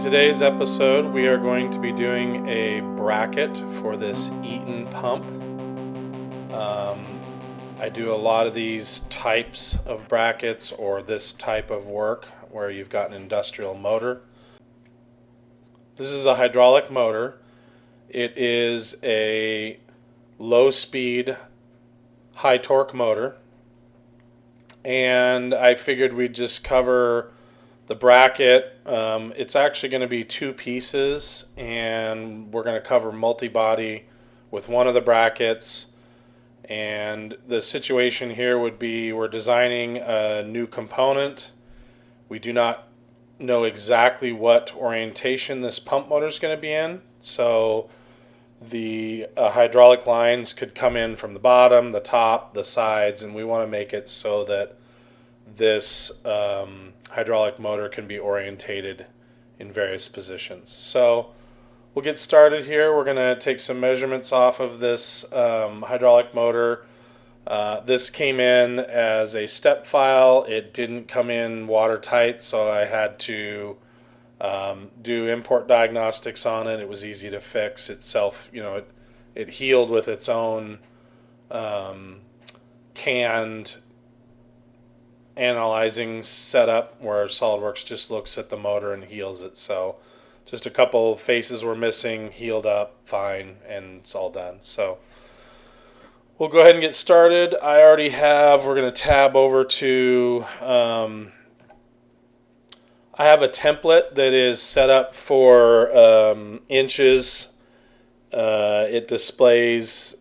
today's episode, we are going to be doing a bracket for this Eaton pump. I do a lot of these types of brackets or this type of work where you've got an industrial motor. This is a hydraulic motor. It is a low-speed, high-torque motor. And I figured we'd just cover the bracket. It's actually going to be two pieces, and we're going to cover multibody with one of the brackets. And the situation here would be we're designing a new component. We do not know exactly what orientation this pump motor is going to be in. So the hydraulic lines could come in from the bottom, the top, the sides, and we want to make it so that this hydraulic motor can be orientated in various positions. So we'll get started here. We're going to take some measurements off of this hydraulic motor. This came in as a step file. It didn't come in watertight, so I had to do import diagnostics on it. It was easy to fix itself. It healed with its own canned analyzing setup where Solidworks just looks at the motor and heals it. So just a couple faces were missing, healed up fine, and it's all done. So we'll go ahead and get started. We're going to tab over to, I have a template that is set up for inches. It displays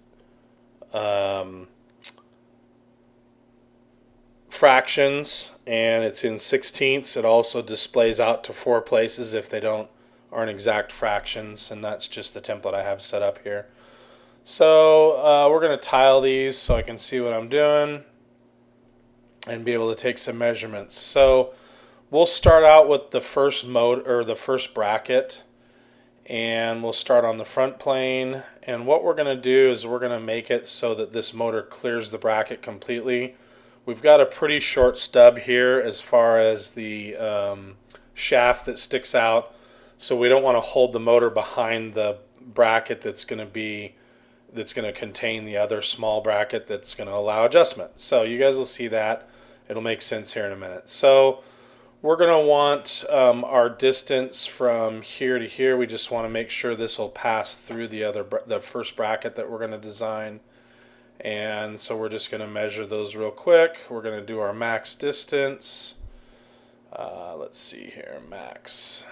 fractions, and it's in sixteenths. It also displays out to 4 places if they aren't exact fractions, and that's just the template I have set up here. So we're going to tile these so I can see what I'm doing and be able to take some measurements. So we'll start out with the first the first bracket, and we'll start on the front plane. And what we're going to do is we're going to make it so that this motor clears the bracket completely. We've got a pretty short stub here as far as the shaft that sticks out, so we don't want to hold the motor behind the bracket that's going to contain the other small bracket that's going to allow adjustment. So you guys will see that. It'll make sense here in a minute. So we're going to want our distance from here to here. We just want to make sure this will pass through the first bracket that we're going to design. And so we're just going to measure those real quick. We're going to do our max distance. Let's see here, max.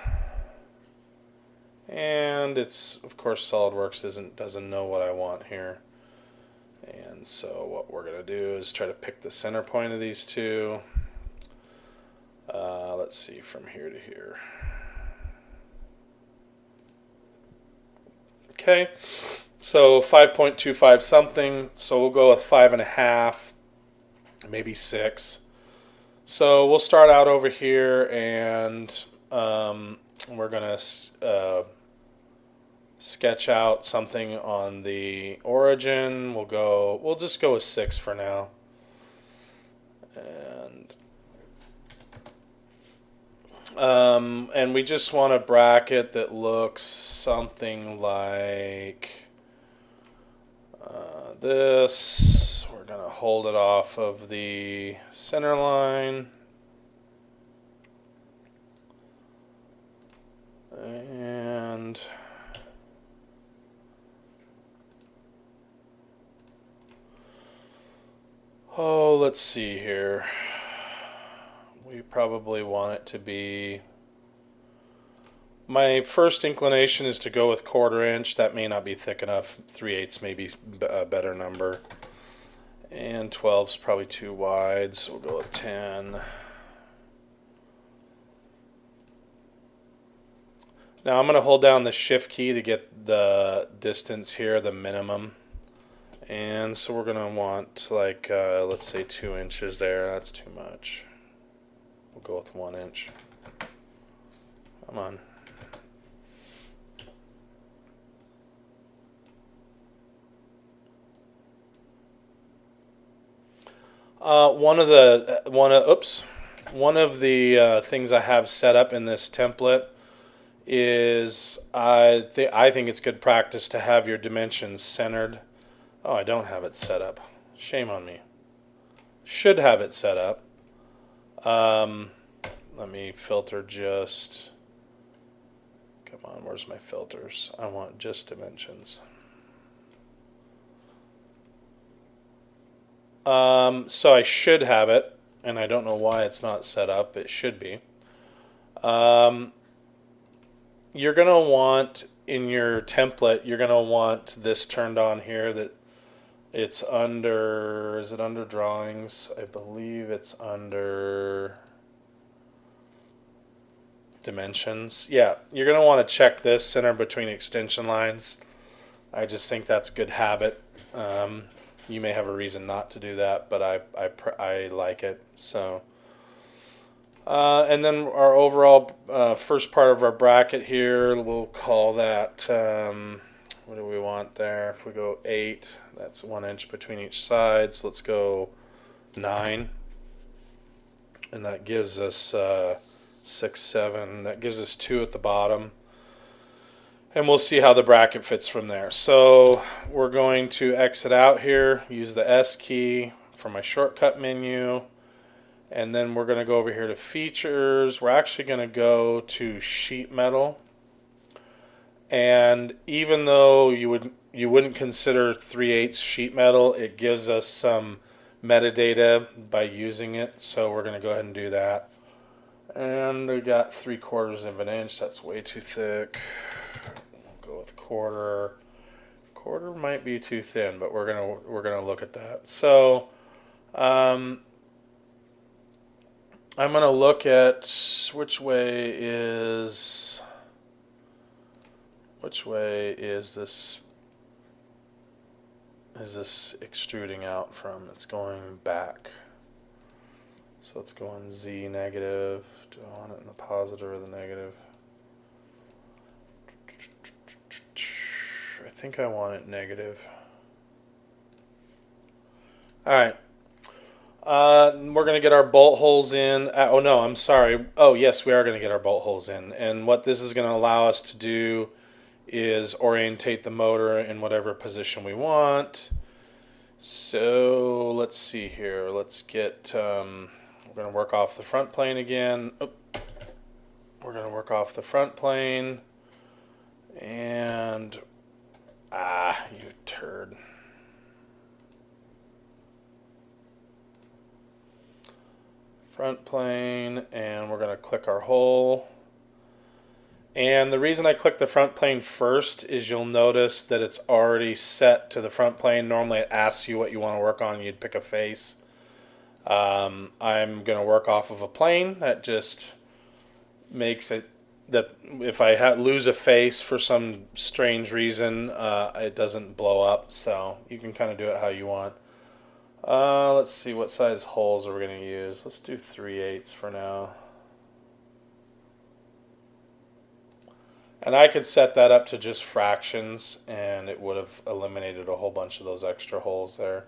And it's, of course, SolidWorks doesn't know what I want here. And so what we're going to do is try to pick the center point of these two. Let's see, from here to here. Okay. So 5.25 something, so we'll go with 5.5, maybe 6. So we'll start out over here, and we're going to sketch out something on the origin. We'll just go with 6 for now. And we just want a bracket that looks something like this. We're going to hold it off of the center line. And let's see here. We probably want it to be, my first inclination is to go with 1/4 inch. That may not be thick enough. 3/8 may be a better number. And 12's probably too wide, so we'll go with 10. Now I'm going to hold down the shift key to get the distance here, the minimum. And so we're going to want like, let's say 2 inches there. That's too much. We'll go with 1 inch. Come on. One of the things I have set up in this template is I think it's good practice to have your dimensions centered. Oh, I don't have it set up. Shame on me. Should have it set up. Let me filter just. Come on, where's my filters? I want just dimensions. So I should have it, and I don't know why it's not set up. It should be. You're going to want, in your template, you're going to want this turned on here, that it's under, is it under drawings? I believe it's under dimensions. Yeah, you're going to want to check this center between extension lines. I just think that's good habit. You may have a reason not to do that, but I like it. So, and then our overall first part of our bracket here, we'll call that, what do we want there? If we go 8, that's 1 inch between each side. So let's go 9. And that gives us 6, 7. That gives us 2 at the bottom. And we'll see how the bracket fits from there. So we're going to exit out here, use the S key for my shortcut menu. And then we're going to go over here to features. We're actually going to go to sheet metal. And even though you wouldn't consider 3/8 sheet metal, it gives us some metadata by using it. So we're going to go ahead and do that. And we got 3/4 of an inch. That's way too thick. We'll go with quarter. Quarter might be too thin, but we're gonna look at that. So I'm gonna look at which way is this extruding out from? It's going back. So let's go on Z negative. Do I want it in the positive or the negative? I think I want it negative. All right. We're going to get our bolt holes in. Oh, no, I'm sorry. Oh, yes, we are going to get our bolt holes in. And what this is going to allow us to do is orientate the motor in whatever position we want. So let's see here. Let's get, we're going to work off the front plane again. Oh, we're going to work off the front plane. And, you turd. Front plane, and we're going to click our hole. And the reason I click the front plane first is you'll notice that it's already set to the front plane. Normally it asks you what you want to work on. You'd pick a face. I'm going to work off of a plane. That just makes it that if I lose a face for some strange reason, it doesn't blow up. So you can kind of do it how you want. Let's see, what size holes are we going to use? Let's do 3/8 for now. And I could set that up to just fractions, and it would have eliminated a whole bunch of those extra holes there.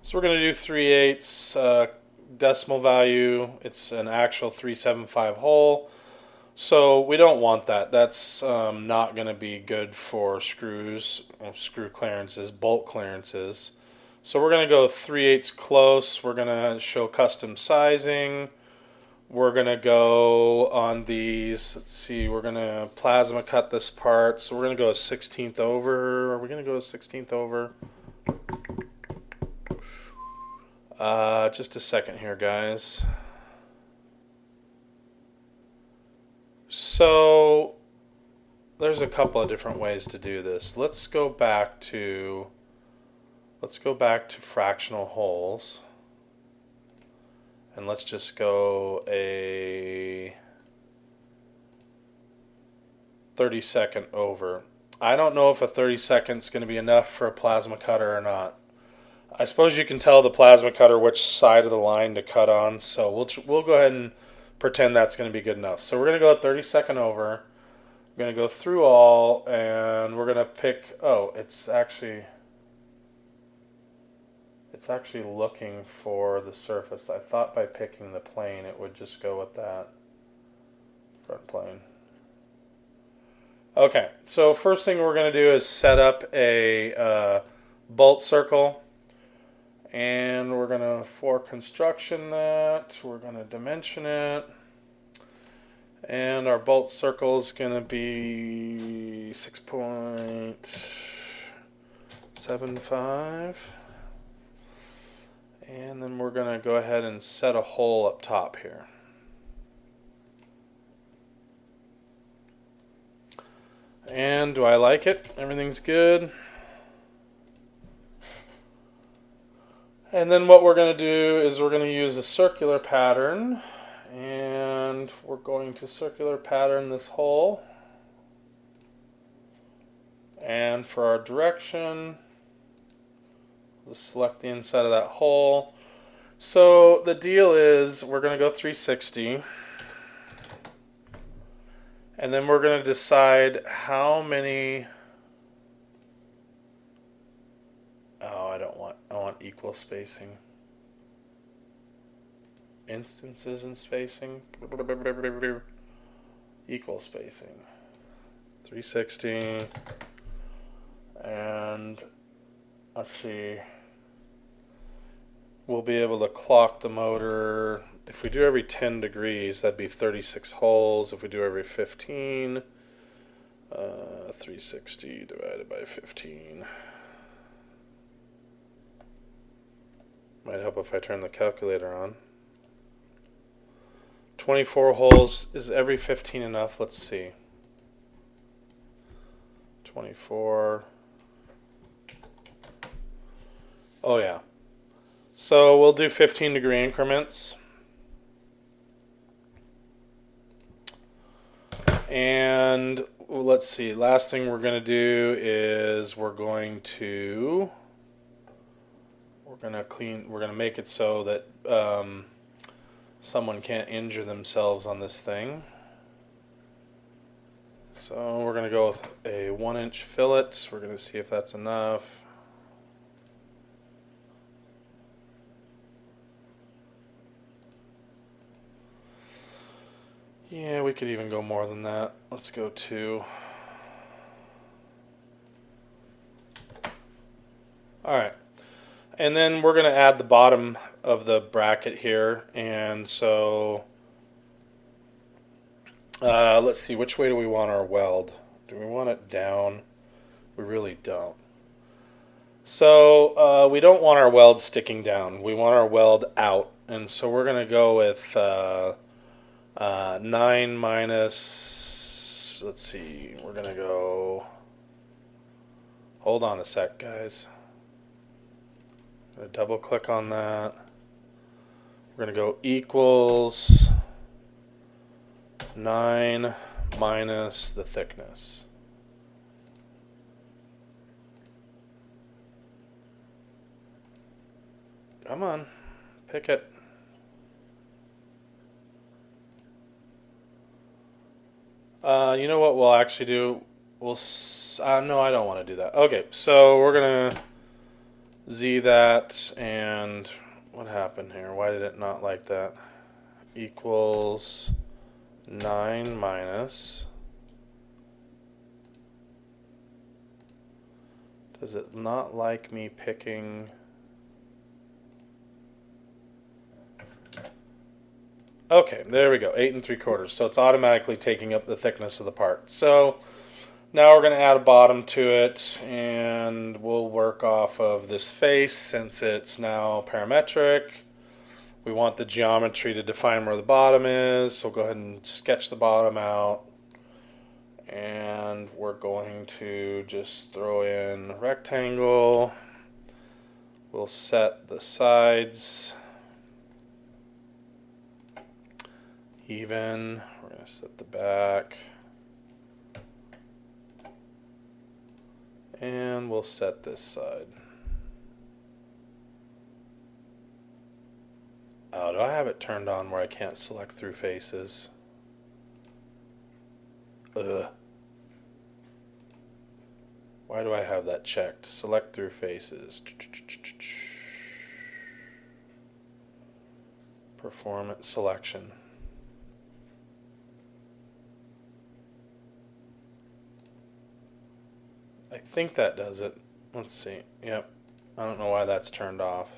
So we're going to do 3/8 decimal value. It's an actual 375 hole. So we don't want that. That's not going to be good for screws, screw clearances, bolt clearances. So we're going to go 3/8 close. We're going to show custom sizing. We're going to go on these. Let's see. We're going to plasma cut this part. So we're going to go a 1/16 over. Are we going to go a 1/16 over? Just a second here, guys. So there's a couple of different ways to do this. Let's go back to fractional holes, and let's just go a 30-second over. I don't know if a 30 seconds is going to be enough for a plasma cutter or not. I suppose you can tell the plasma cutter which side of the line to cut on, so we'll go ahead and pretend that's going to be good enough. So we're going to go a 30-second over. We're going to go through all, and we're going to pick, it's actually looking for the surface. I thought by picking the plane it would just go with that front plane. Okay, so first thing we're going to do is set up a bolt circle. And we're going to for construction that. We're going to dimension it. And our bolt circle is going to be 6.75. And then we're going to go ahead and set a hole up top here. And do I like it? Everything's good. And then what we're going to do is we're going to use a circular pattern. And we're going to circular pattern this hole. And for our direction, we'll select the inside of that hole. So the deal is we're going to go 360. And then we're going to decide how many... Oh, I want equal spacing. Instances in spacing. Equal spacing. 360. And let's see. We'll be able to clock the motor. If we do every 10 degrees, that'd be 36 holes. If we do every 15, 360 divided by 15. Might help if I turn the calculator on. 24 holes. Is every 15 enough? Let's see. 24. Oh yeah. So we'll do 15-degree increments. And let's see. Last thing we're going to do is we're going to make it so that someone can't injure themselves on this thing. So we're going to go with a 1-inch fillet. We're going to see if that's enough. Yeah, we could even go more than that. Let's go 2. Alright. And then we're going to add the bottom of the bracket here. And so let's see, which way do we want our weld? Do we want it down? We really don't. So we don't want our weld sticking down. We want our weld out. And so we're going to go with 9 minus, let's see, we're going to go, hold on a sec, guys. I'm going to double click on that. We're going to go equals 9 minus the thickness. Come on, pick it. You know what we'll actually do? We'll no, I don't want to do that. Okay, so we're gonna Z that, and what happened here? Why did it not like that? Equals 9 minus. Does it not like me picking? Okay, there we go, 8 3/4. So it's automatically taking up the thickness of the part. So now we're going to add a bottom to it, and we'll work off of this face since it's now parametric. We want the geometry to define where the bottom is, so go ahead and sketch the bottom out. And we're going to just throw in a rectangle. We'll set the sides even. We're going to set the back. And we'll set this side. Oh, do I have it turned on where I can't select through faces? Ugh. Why do I have that checked? Select through faces. Performance selection. think that does it. Let's see. Yep. I don't know why that's turned off.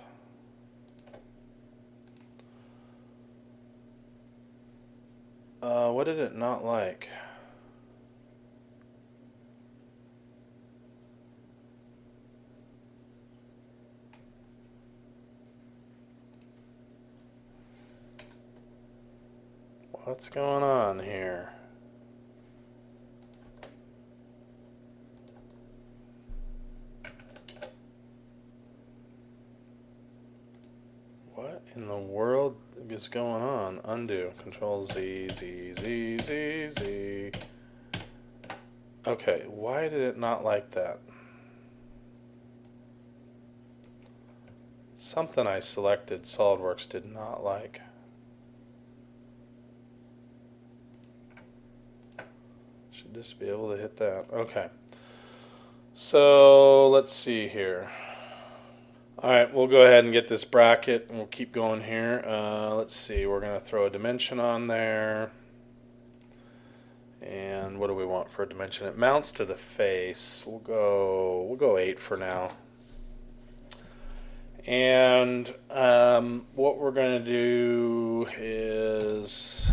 What did it not like? What's going on here? What in the world is going on? Undo. Control Z, Z, Z, Z, Z. Okay, why did it not like that? Something I selected Solidworks did not like. Should just be able to hit that. Okay. So let's see here. Alright, we'll go ahead and get this bracket and we'll keep going here. Let's see, we're going to throw a dimension on there. And what do we want for a dimension? It mounts to the face. We'll go 8 for now. And what we're going to do is,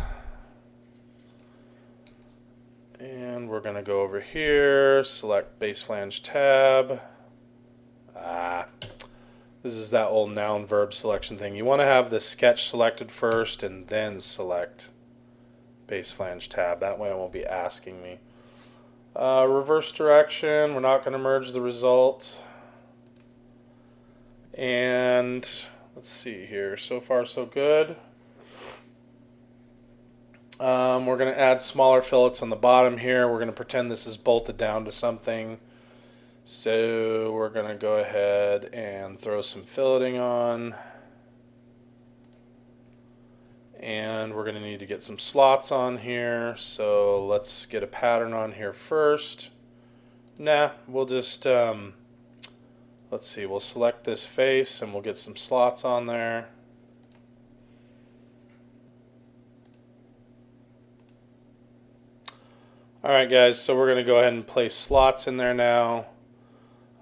and we're going to go over here, select base flange tab. This is that old noun verb selection thing. You want to have the sketch selected first and then select base flange tab. That way it won't be asking me. Reverse direction, we're not going to merge the result. And let's see here. So far so good. We're going to add smaller fillets on the bottom here. We're going to pretend this is bolted down to something. So we're going to go ahead and throw some filleting on. And we're going to need to get some slots on here. So let's get a pattern on here first. We'll just, let's see, we'll select this face and we'll get some slots on there. Alright guys, so we're going to go ahead and place slots in there now.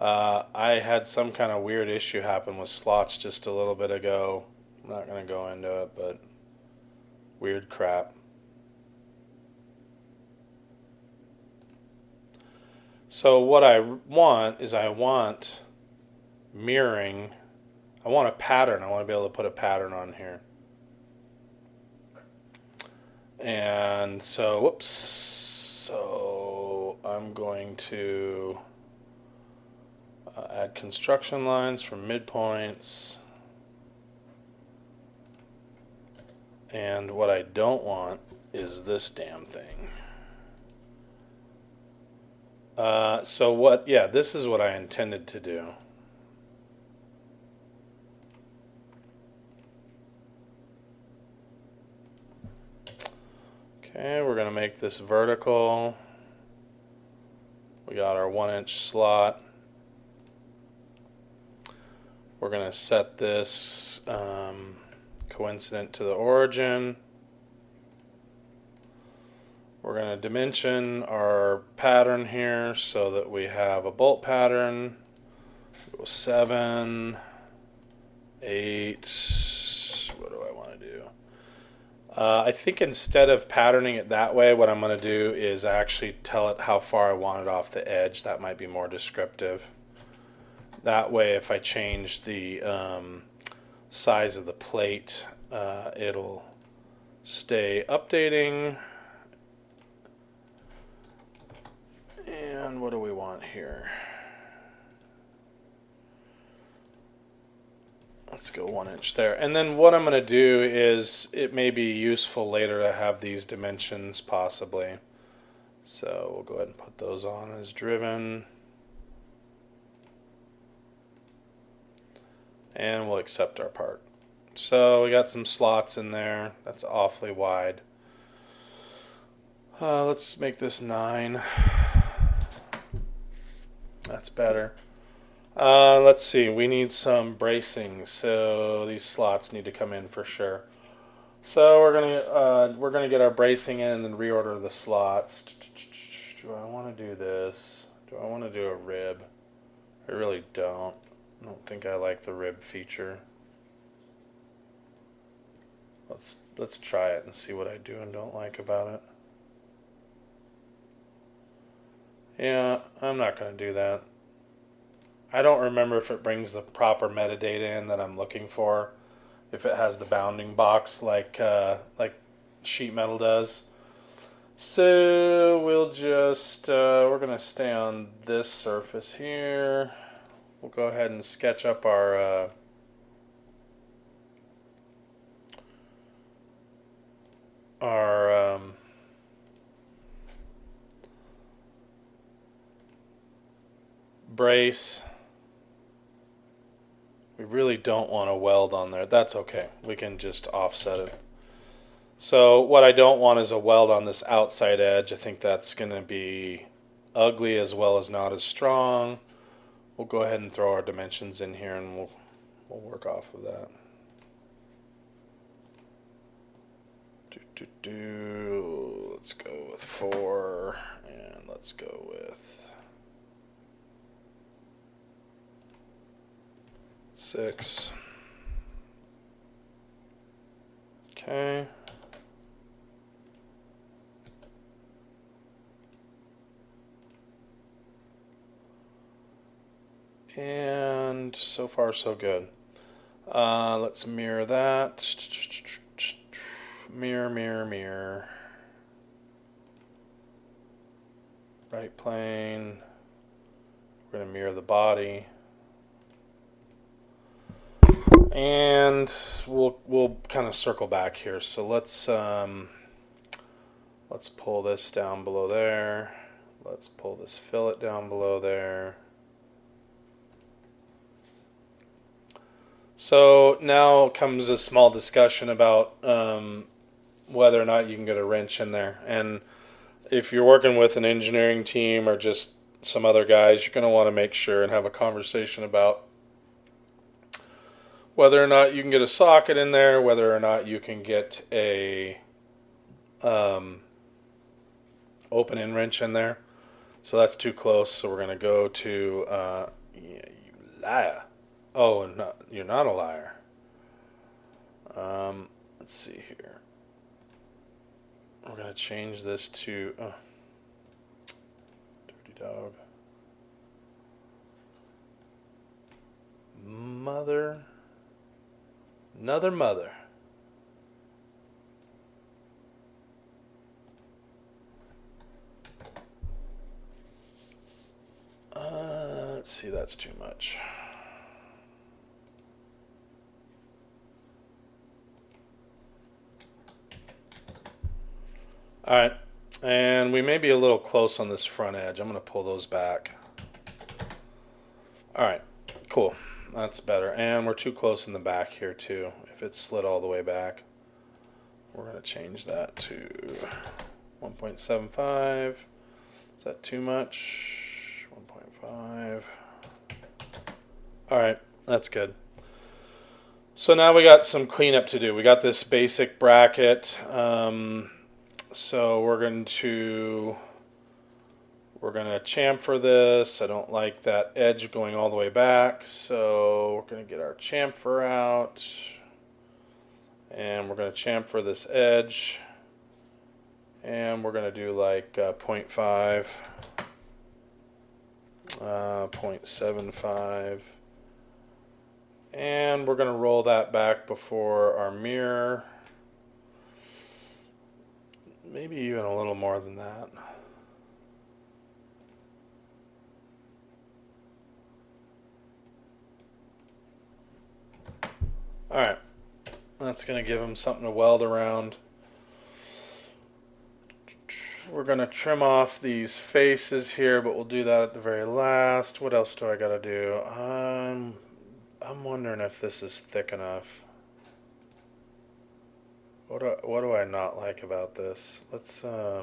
I had some kind of weird issue happen with slots just a little bit ago. I'm not going to go into it, but weird crap. So what I want is mirroring. I want a pattern. I want to be able to put a pattern on here. And so, whoops. So I'm going to add construction lines from midpoints. And what I don't want is this damn thing. This is what I intended to do. Okay, we're going to make this vertical. We got our 1-inch slot. We're going to set this coincident to the origin. We're going to dimension our pattern here so that we have a bolt pattern. Go 7, 8. What do I want to do? I think instead of patterning it that way, what I'm going to do is actually tell it how far I want it off the edge. That might be more descriptive. That way, if I change the size of the plate, it'll stay updating. And what do we want here? Let's go 1 inch there. And then what I'm going to do is, it may be useful later to have these dimensions possibly. So we'll go ahead and put those on as driven. And we'll accept our part. So we got some slots in there. That's awfully wide. Let's make this 9. That's better. Let's see. We need some bracing, so these slots need to come in for sure. So we're gonna get our bracing in and then reorder the slots. Do I want to do this? Do I want to do a rib? I really don't. I don't think I like the rib feature. Let's try it and see what I do and don't like about it. Yeah, I'm not going to do that. I don't remember if it brings the proper metadata in that I'm looking for. If it has the bounding box like sheet metal does. So we'll just, we're going to stay on this surface here. We'll go ahead and sketch up our brace. We really don't want to weld on there. That's okay. We can just offset it. So what I don't want is a weld on this outside edge. I think that's going to be ugly as well as not as strong. We'll go ahead and throw our dimensions in here and we'll work off of that. Let's go with 4 and let's go with 6. Okay. And so far so good. Let's mirror that. Mirror, mirror, mirror. Right plane. We're going to mirror the body. And we'll kind of circle back here. So let's pull this down below there. Let's pull this fillet down below there. So now comes a small discussion about whether or not you can get a wrench in there. And if you're working with an engineering team or just some other guys, you're going to want to make sure and have a conversation about whether or not you can get a socket in there, whether or not you can get a open-end wrench in there. So that's too close, so we're going to go to, yeah, you liar. Oh, no, you're not a liar. Let's see here. We're going to change this to, dirty dog. Mother. Another mother. Let's see, that's too much. All right, and we may be a little close on this front edge. I'm going to pull those back. All right, cool. That's better. And we're too close in the back here too. If it's slid all the way back, we're going to change that to 1.75. Is that too much? 1.5. All right, that's good. So now we got some cleanup to do. We got this basic bracket. So we're going to chamfer this. I don't like that edge going all the way back, so we're going to get our chamfer out, and we're going to chamfer this edge, and we're going to do like 0.5, 0.75, and we're going to roll that back before our mirror. Maybe even a little more than that. Alright, that's going to give him something to weld around. We're going to trim off these faces here, but we'll do that at the very last. What else do I got to do? I'm wondering if this is thick enough. What do I not like about this? Let's go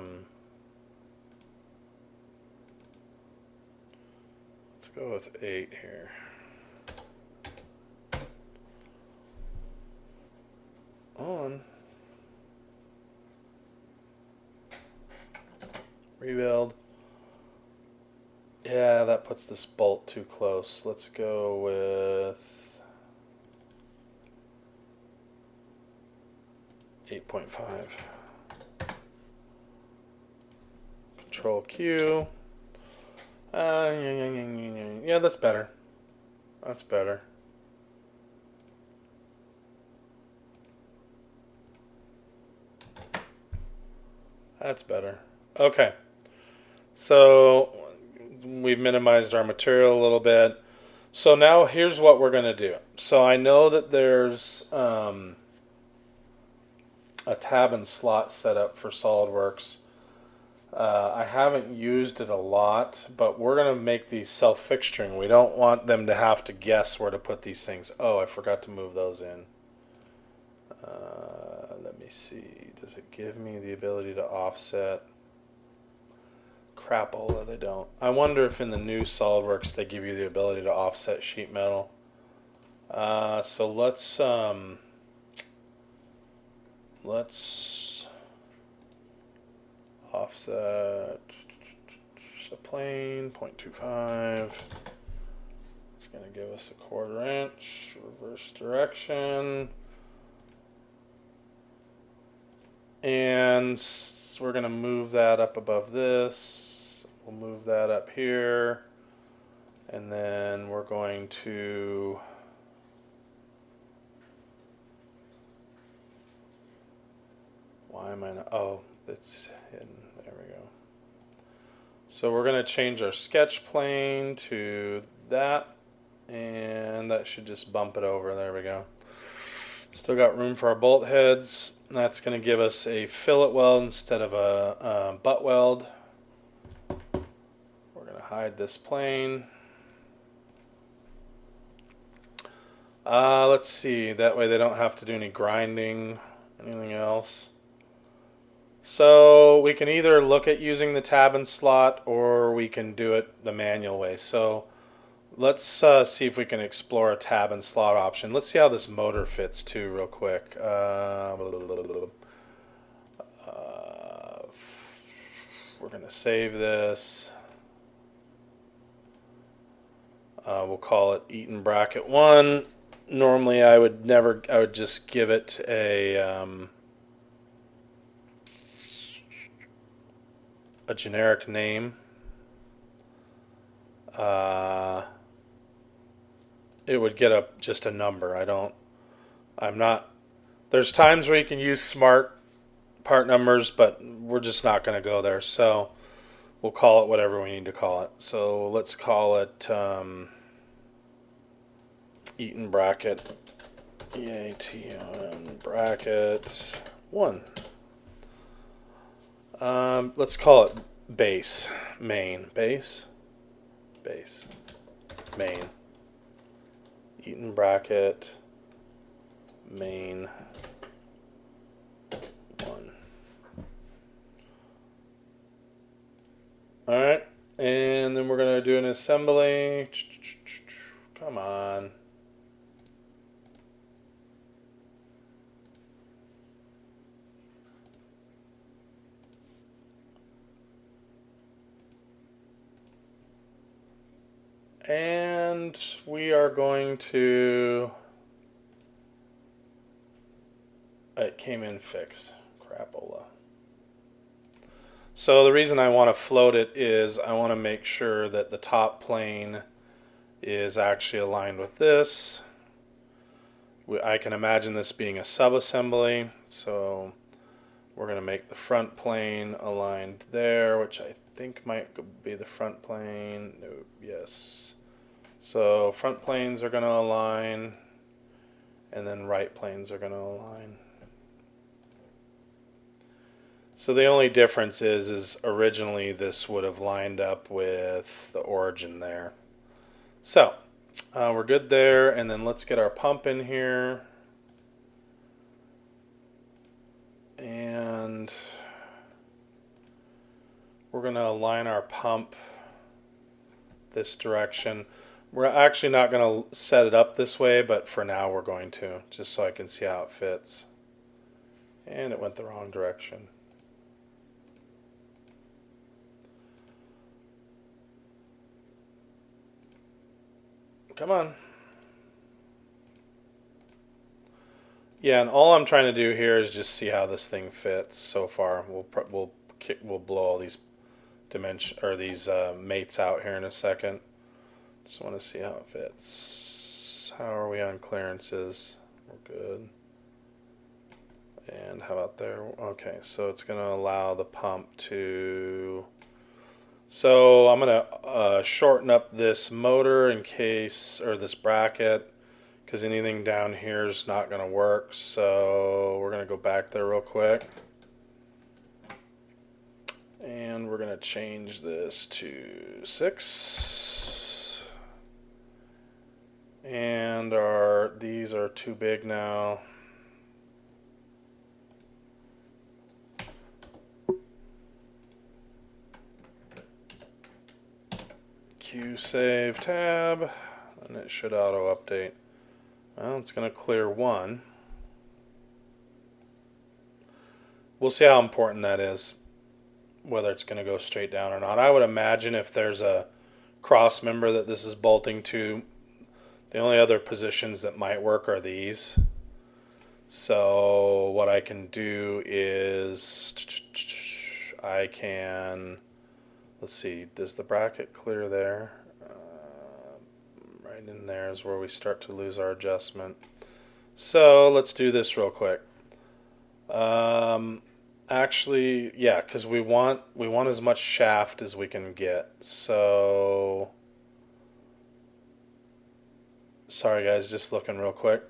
with 8 here. On. Rebuild. Yeah, that puts this bolt too close. Let's go with 8.5. Control Q. Yeah, that's better. That's better. That's better. Okay. So we've minimized our material a little bit. So now here's what we're going to do. So I know that there's a tab and slot set up for Solidworks. I haven't used it a lot, but we're going to make these self-fixturing. We don't want them to have to guess where to put these things. Oh, I forgot to move those in. Let me see. Does it give me the ability to offset? Crapola, they don't. I wonder if in the new SolidWorks they give you the ability to offset sheet metal. So let's offset a plane 0.25. It's going to give us a 1/4 inch reverse direction. And we're going to move that up above this. We'll move that up here. And then we're going to why am I not? Oh, it's hidden. There we go. So we're going to change our sketch plane to that. And that should just bump it over. There we go. Still got room for our bolt heads. That's going to give us a fillet weld instead of a butt weld. We're going to hide this plane. Let's see. That way they don't have to do any grinding, anything else. So we can either look at using the tab and slot, or we can do it the manual way. So let's see if we can explore a tab and slot option. Let's see how this motor fits too real quick. We're going to save this. We'll call it Eaton bracket 1. Normally I would just give it a generic name. It would get just a number. There's times where you can use smart part numbers, but we're just not going to go there. So we'll call it whatever we need to call it. So let's call it Eaton bracket, E-A-T-O-N bracket 1. Let's call it base, main, base, main. Eaton bracket, main 1. Alright, and then we're going to do an assembly. Come on. And we are going to, it came in fixed, crapola. So the reason I want to float it is I want to make sure that the top plane is actually aligned with this. I can imagine this being a sub-assembly, so we're going to make the front plane aligned there, which I think might be the front plane. No, yes. So front planes are going to align, and then right planes are going to align. So the only difference is originally this would have lined up with the origin there. So we're good there, and then let's get our pump in here. And we're going to align our pump this direction. We're actually not going to set it up this way, but for now we're going to, just so I can see how it fits. And it went the wrong direction. come on. Yeah, and all I'm trying to do here is just see how this thing fits so far. We'll blow all these mates out here in a second. Just want to see how it fits. How are we on clearances? We're good. And how about there? Okay, so it's going to allow the pump to... So I'm going to shorten up this motor in case, or this bracket, because anything down here is not going to work. So we're going to go back there real quick. And we're going to change this to 6. And these are too big now. Q save tab, and it should auto update. Well, it's going to clear 1. We'll see how important that is, whether it's going to go straight down or not. I would imagine if there's a cross member that this is bolting to, the only other positions that might work are these. So what I can do is I can, let's see, does the bracket clear there? Right in there is where we start to lose our adjustment. So let's do this real quick. Actually, yeah, because we want as much shaft as we can get. So, sorry guys, just looking real quick.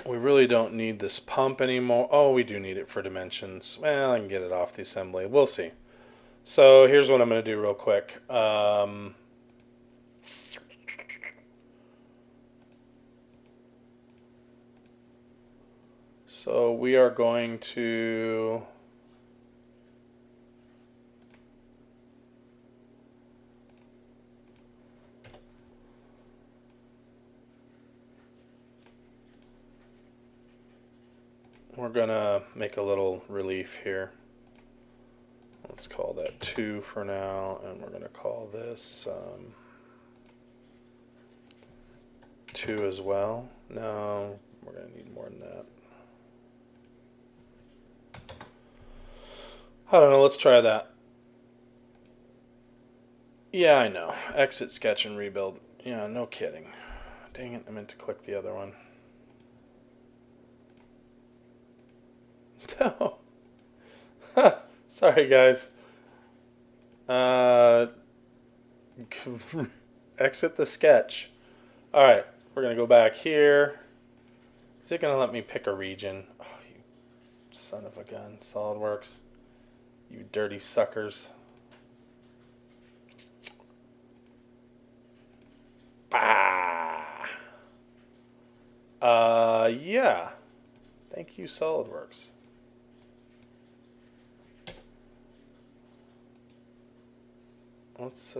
We really don't need this pump anymore. Oh, we do need it for dimensions. Well, I can get it off the assembly. We'll see. So here's what I'm going to do real quick. So we are going to... We're going to make a little relief here. Let's call that 2 for now, and we're going to call this 2 as well. No, we're going to need more than that. I don't know, let's try that. Yeah, I know. Exit, sketch, and rebuild. Yeah, no kidding. Dang it, I meant to click the other one. No. Sorry, guys. Exit the sketch. Alright, we're going to go back here. Is it going to let me pick a region? Oh, you son of a gun. Solidworks. You dirty suckers. Bah! Yeah. Thank you, Solidworks. Let's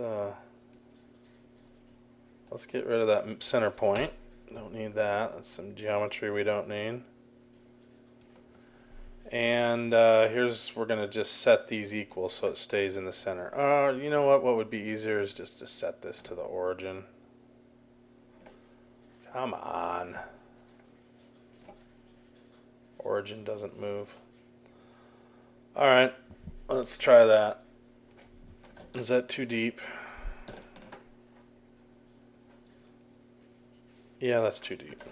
get rid of that center point. Don't need that. That's some geometry we don't need. And we're going to just set these equal so it stays in the center. You know what? What would be easier is just to set this to the origin. Come on. Origin doesn't move. Alright, let's try that. Is that too deep? Yeah, that's too deep.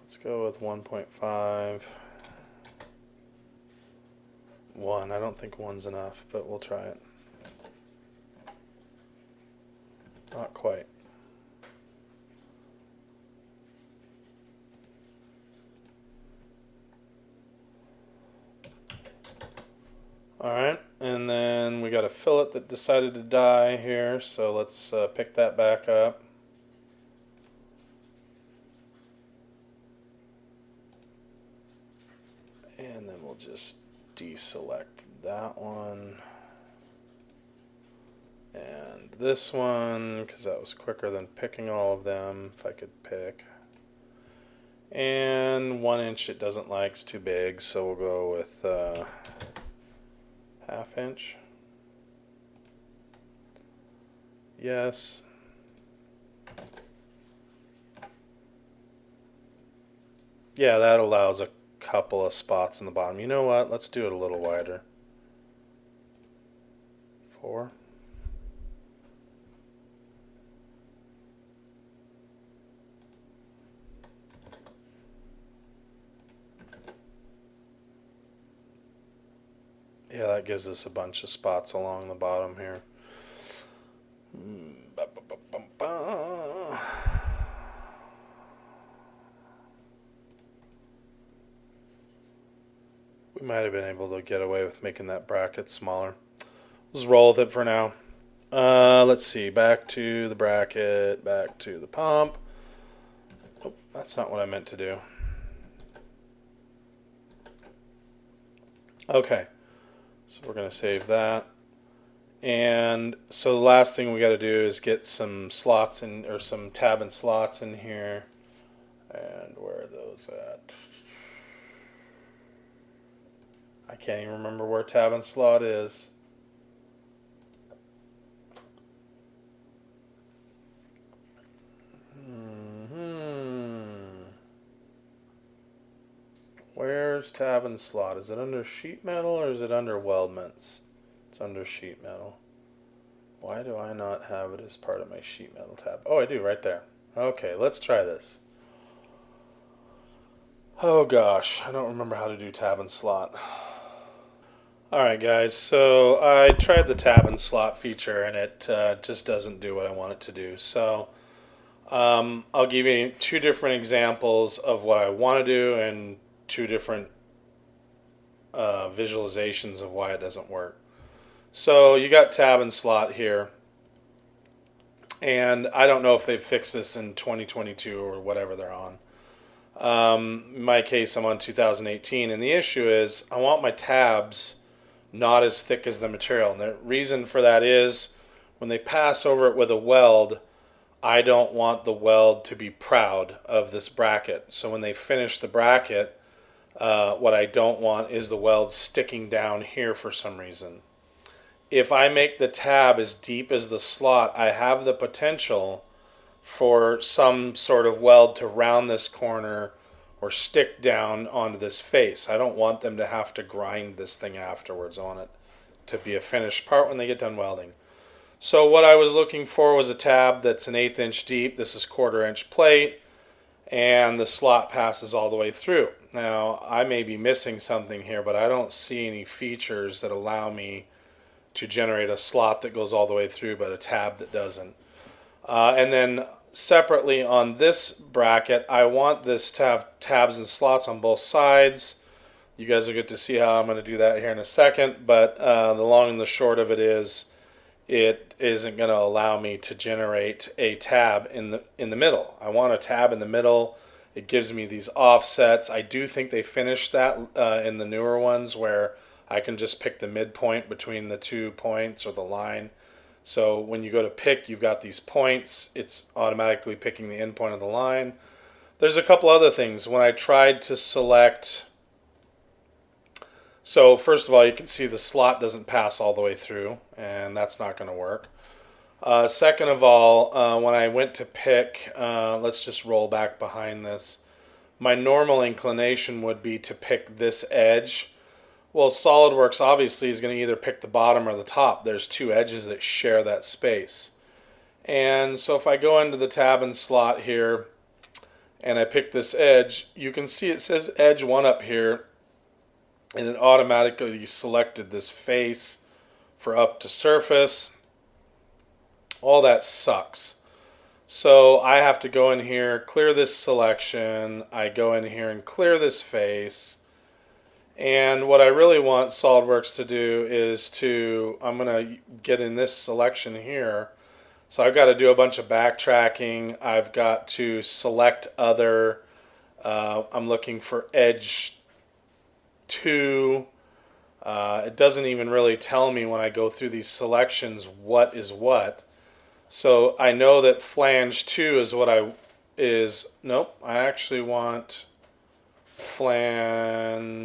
Let's go with 1.5. 1. I don't think 1's enough, but we'll try it. Not quite. Alright, and then we got a fillet that decided to die here, so let's pick that back up. And then we'll just deselect that one. And this one, because that was quicker than picking all of them, if I could pick. And 1 inch it doesn't like, it's too big, so we'll go with 1/2 inch. Yes. Yeah, that allows a couple of spots in the bottom. You know what? Let's do it a little wider. 4. Yeah, that gives us a bunch of spots along the bottom here. We might have been able to get away with making that bracket smaller. Let's roll with it for now. Let's see. Back to the bracket. Back to the pump. Oh, that's not what I meant to do. Okay. So we're going to save that. And so the last thing we got to do is get some slots in, or some tab and slots in here. And where are those at? I can't even remember where tab and slot is. Where's tab and slot? Is it under sheet metal or is it under weldments? It's under sheet metal. Why do I not have it as part of my sheet metal tab? Oh, I do, right there. Okay, let's try this. Oh gosh, I don't remember how to do tab and slot. Alright guys, so I tried the tab and slot feature and it just doesn't do what I want it to do. So I'll give you 2 different examples of what I want to do and 2 different visualizations of why it doesn't work. So you got tab and slot here, and I don't know if they've fixed this in 2022 or whatever they're on. In my case, I'm on 2018, and the issue is I want my tabs not as thick as the material. And the reason for that is when they pass over it with a weld, I don't want the weld to be proud of this bracket. So when they finish the bracket, what I don't want is the weld sticking down here for some reason. If I make the tab as deep as the slot, I have the potential for some sort of weld to round this corner or stick down onto this face. I don't want them to have to grind this thing afterwards on it to be a finished part when they get done welding. So what I was looking for was a tab that's an 1/8 inch deep. This is 1/4 inch plate, and the slot passes all the way through. Now, I may be missing something here, but I don't see any features that allow me to generate a slot that goes all the way through, but a tab that doesn't. And then separately on this bracket, I want this to have tabs and slots on both sides. You guys will get to see how I'm going to do that here in a second, but the long and the short of it is it isn't going to allow me to generate a tab in the middle. I want a tab in the middle. It gives me these offsets. I do think they finished that in the newer ones where I can just pick the midpoint between the 2 points or the line. So when you go to pick, you've got these points. It's automatically picking the end point of the line. There's a couple other things. When I tried to select, so first of all, you can see the slot doesn't pass all the way through, and that's not going to work. Second of all, when I went to pick, let's just roll back behind this. My normal inclination would be to pick this edge. Well, Solidworks obviously is going to either pick the bottom or the top. There's 2 edges that share that space. And so if I go into the tab and slot here and I pick this edge, you can see it says edge 1 up here, and it automatically selected this face for up to surface. All that sucks. So I have to go in here, clear this selection. I go in here and clear this face. And what I really want Solidworks to do is I'm going to get in this selection here. So I've got to do a bunch of backtracking. I've got to select other. I'm looking for edge 2. It doesn't even really tell me when I go through these selections what is what. So I know that flange 2 is what I is, nope, I actually want flange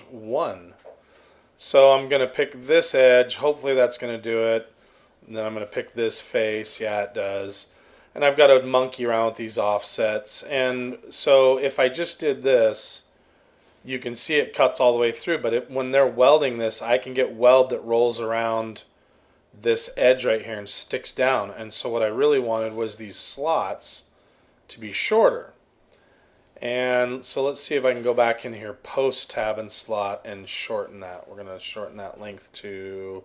1. So I'm going to pick this edge. Hopefully that's going to do it. And then I'm going to pick this face. Yeah, it does. And I've got to monkey around with these offsets. And so if I just did this, you can see it cuts all the way through. But when they're welding this, I can get weld that rolls around this edge right here and sticks down. And so what I really wanted was these slots to be shorter. And so let's see if I can go back in here post tab and slot and shorten that. We're going to shorten that length to,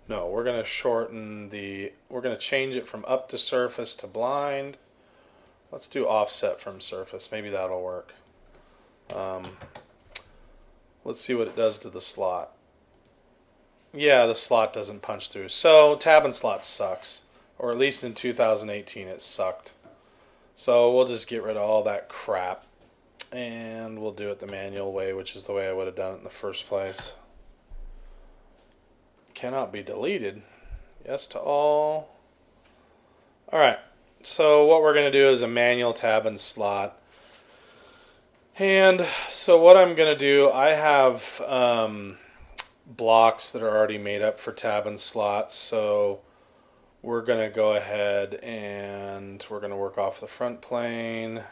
no, we're going to shorten the, we're going to change it from up to surface to blind. Let's do offset from surface. Maybe that'll work. Let's see what it does to the slot. Yeah, the slot doesn't punch through. So tab and slot sucks. Or at least in 2018 it sucked. So we'll just get rid of all that crap. And we'll do it the manual way, which is the way I would have done it in the first place. Cannot be deleted. Yes to all. Alright, so what we're going to do is a manual tab and slot. And so what I'm going to do, I have blocks that are already made up for tab and slots. So we're going to go ahead and we're going to work off the front plane.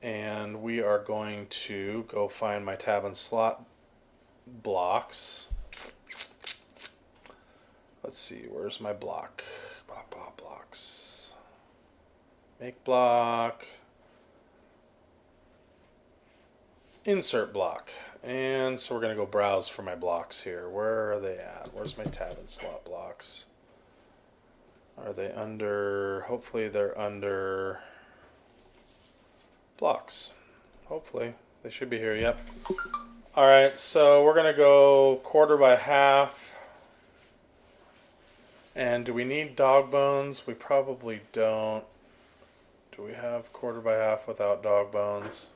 And we are going to go find my tab and slot blocks. Let's see, where's my block? Blocks. Make block. Insert block. And so we're going to go browse for my blocks here. Where are they at? Where's my tab and slot blocks? Are they under, hopefully they're under blocks. Hopefully. They should be here, yep. Alright, so we're going to go 1/4 by 1/2. And do we need dog bones? We probably don't. Do we have 1/4 by 1/2 without dog bones?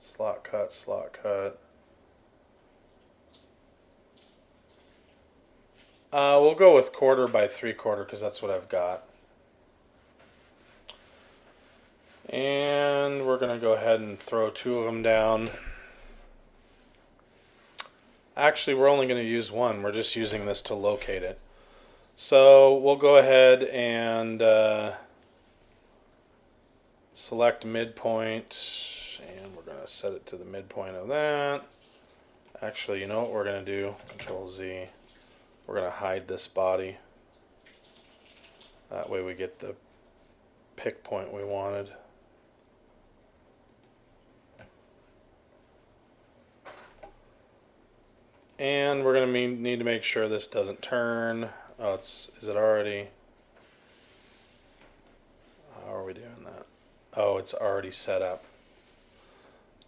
Slot cut, slot cut. We'll go with 1/4 by 3/4 because that's what I've got. And we're going to go ahead and throw 2 of them down. Actually, we're only going to use 1. We're just using this to locate it. So we'll go ahead and select midpoint. And we're going to set it to the midpoint of that. Actually, you know what we're going to do? Control Z. We're going to hide this body. That way we get the pick point we wanted. And we're going to need to make sure this doesn't turn. Oh, is it already? How are we doing that? Oh, it's already set up.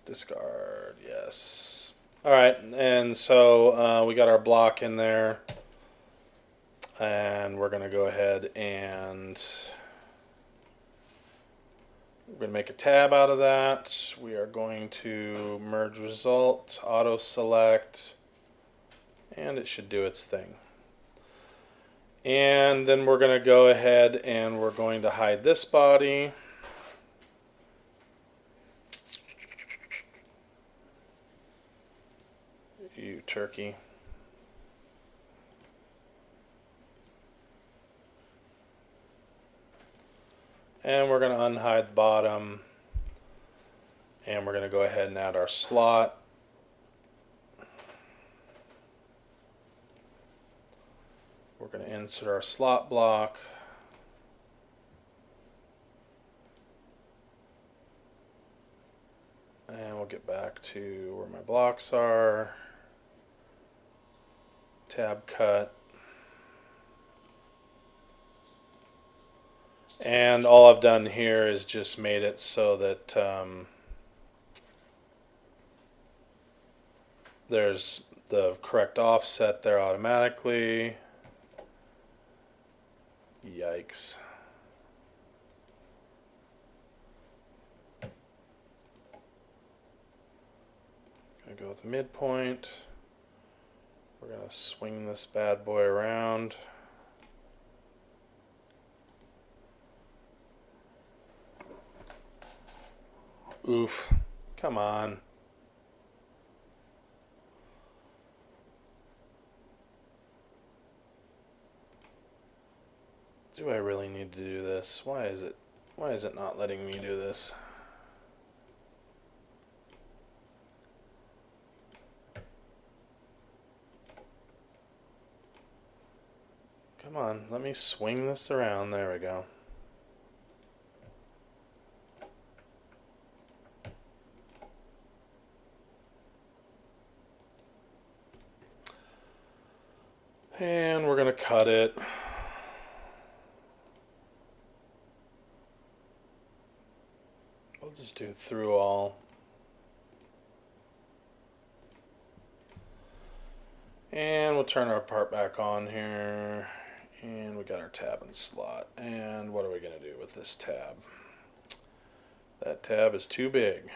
Discard, yes. Alright, and so we got our block in there. And we're going to go ahead and we're going to make a tab out of that. We are going to merge result, auto select, and it should do its thing. And then we're going to go ahead and we're going to hide this body. You turkey. And we're going to unhide the bottom. And we're going to go ahead and add our slot. We're going to insert our slot block. And we'll get back to where my blocks are. Tab cut. And all I've done here is just made it so that there's the correct offset there automatically. Yikes. Gonna go with midpoint. We're gonna swing this bad boy around. Oof. Come on. Do I really need to do this? Why is it not letting me do this? Come on, let me swing this around. There we go. And we're going to cut it. We'll just do through all. And we'll turn our part back on here. And we got our tab and slot. And what are we going to do with this tab? That tab is too big.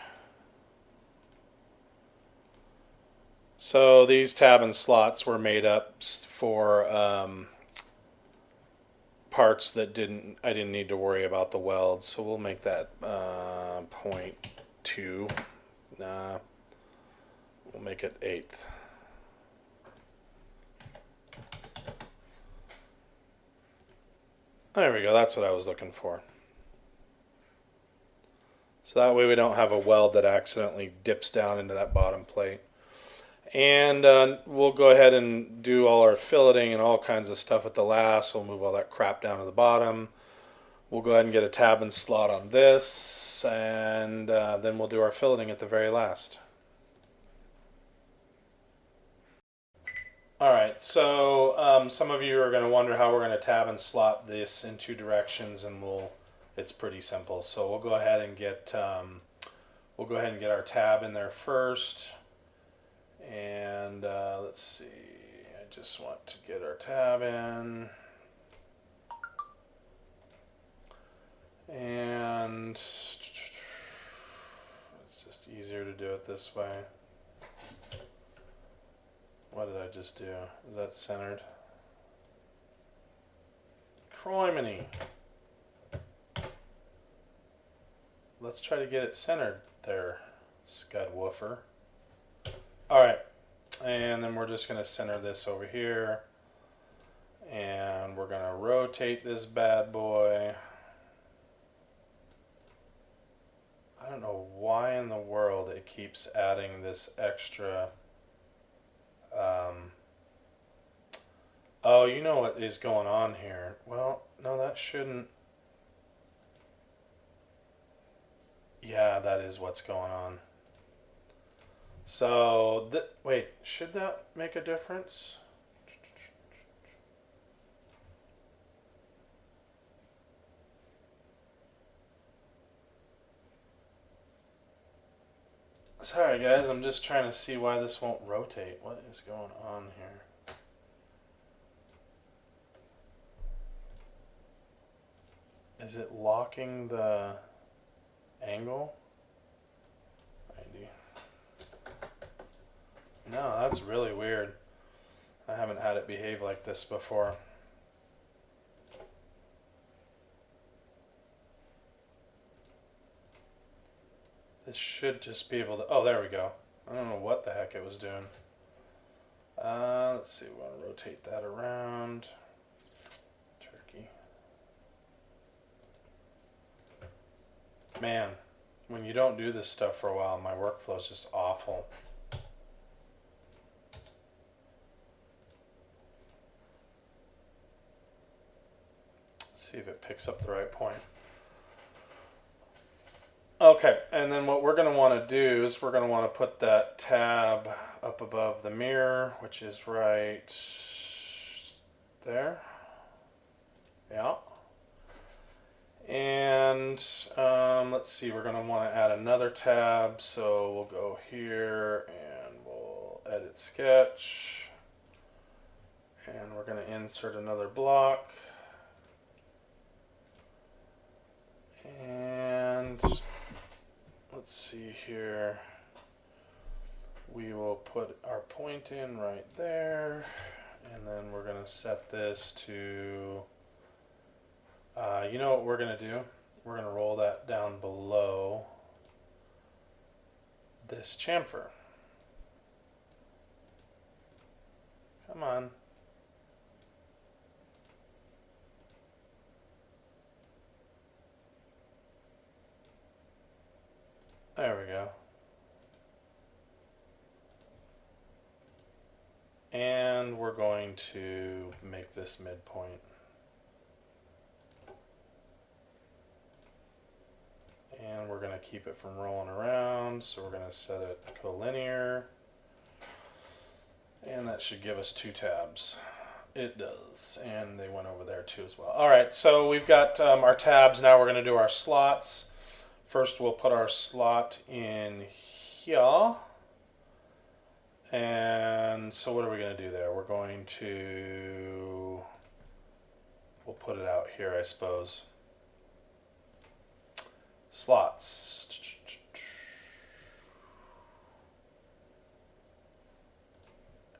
So these tab and slots were made up for parts that I didn't need to worry about the welds. So we'll make that 0.2. Nah, we'll make it 1/8. There we go. That's what I was looking for. So that way we don't have a weld that accidentally dips down into that bottom plate. And we'll go ahead and do all our filleting and all kinds of stuff at the last. We'll move all that crap down to the bottom. We'll go ahead and get a tab and slot on this, and then we'll do our filleting at the very last. Alright, so some of you are going to wonder how we're going to tab and slot this in 2 directions, and it's pretty simple. So we'll go ahead and get our tab in there first. And let's see, I just want to get our tab in. And it's just easier to do it this way. What did I just do? Is that centered? Criminy. Let's try to get it centered there, scud woofer. Alright, and then we're just going to center this over here, and we're going to rotate this bad boy. I don't know why in the world it keeps adding this extra. Oh, you know what is going on here. Well, no, that shouldn't. Yeah, that is what's going on. So, wait, should that make a difference? Sorry guys, I'm just trying to see why this won't rotate. What is going on here? Is it locking the angle? 90. No, that's really weird. I haven't had it behave like this before. This should just be able to... Oh, there we go. I don't know what the heck it was doing. Let's see, we want to rotate that around. Turkey. Man, when you don't do this stuff for a while, my workflow is just awful. Let's see if it picks up the right point. Okay, and then what we're going to want to do is we're going to want to put that tab up above the mirror, which is right there. Yeah. And let's see, we're going to want to add another tab, so we'll go here and we'll edit sketch. And we're going to insert another block. And let's see here. We will put our point in right there, and then we're going to set this to, you know what we're going to do? We're going to roll that down below, this chamfer. Come on. There we go. And we're going to make this midpoint. And we're going to keep it from rolling around, so we're going to set it collinear. And that should give us 2 tabs. It does. And they went over there too as well. All right, so we've got our tabs. Now we're going to do our slots. First, we'll put our slot in here. And so what are we going to do there? We're going to, we'll put it out here, I suppose. Slots.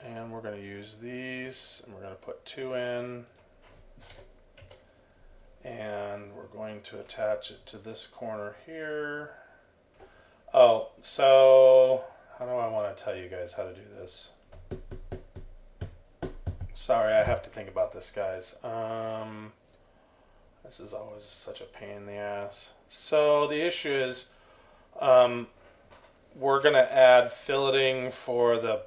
And we're going to use these, and we're going to put 2 in. And we're going to attach it to this corner here. Oh, so how do I want to tell you guys how to do this? Sorry, I have to think about this, guys. This is always such a pain in the ass. So the issue is we're going to add filleting for the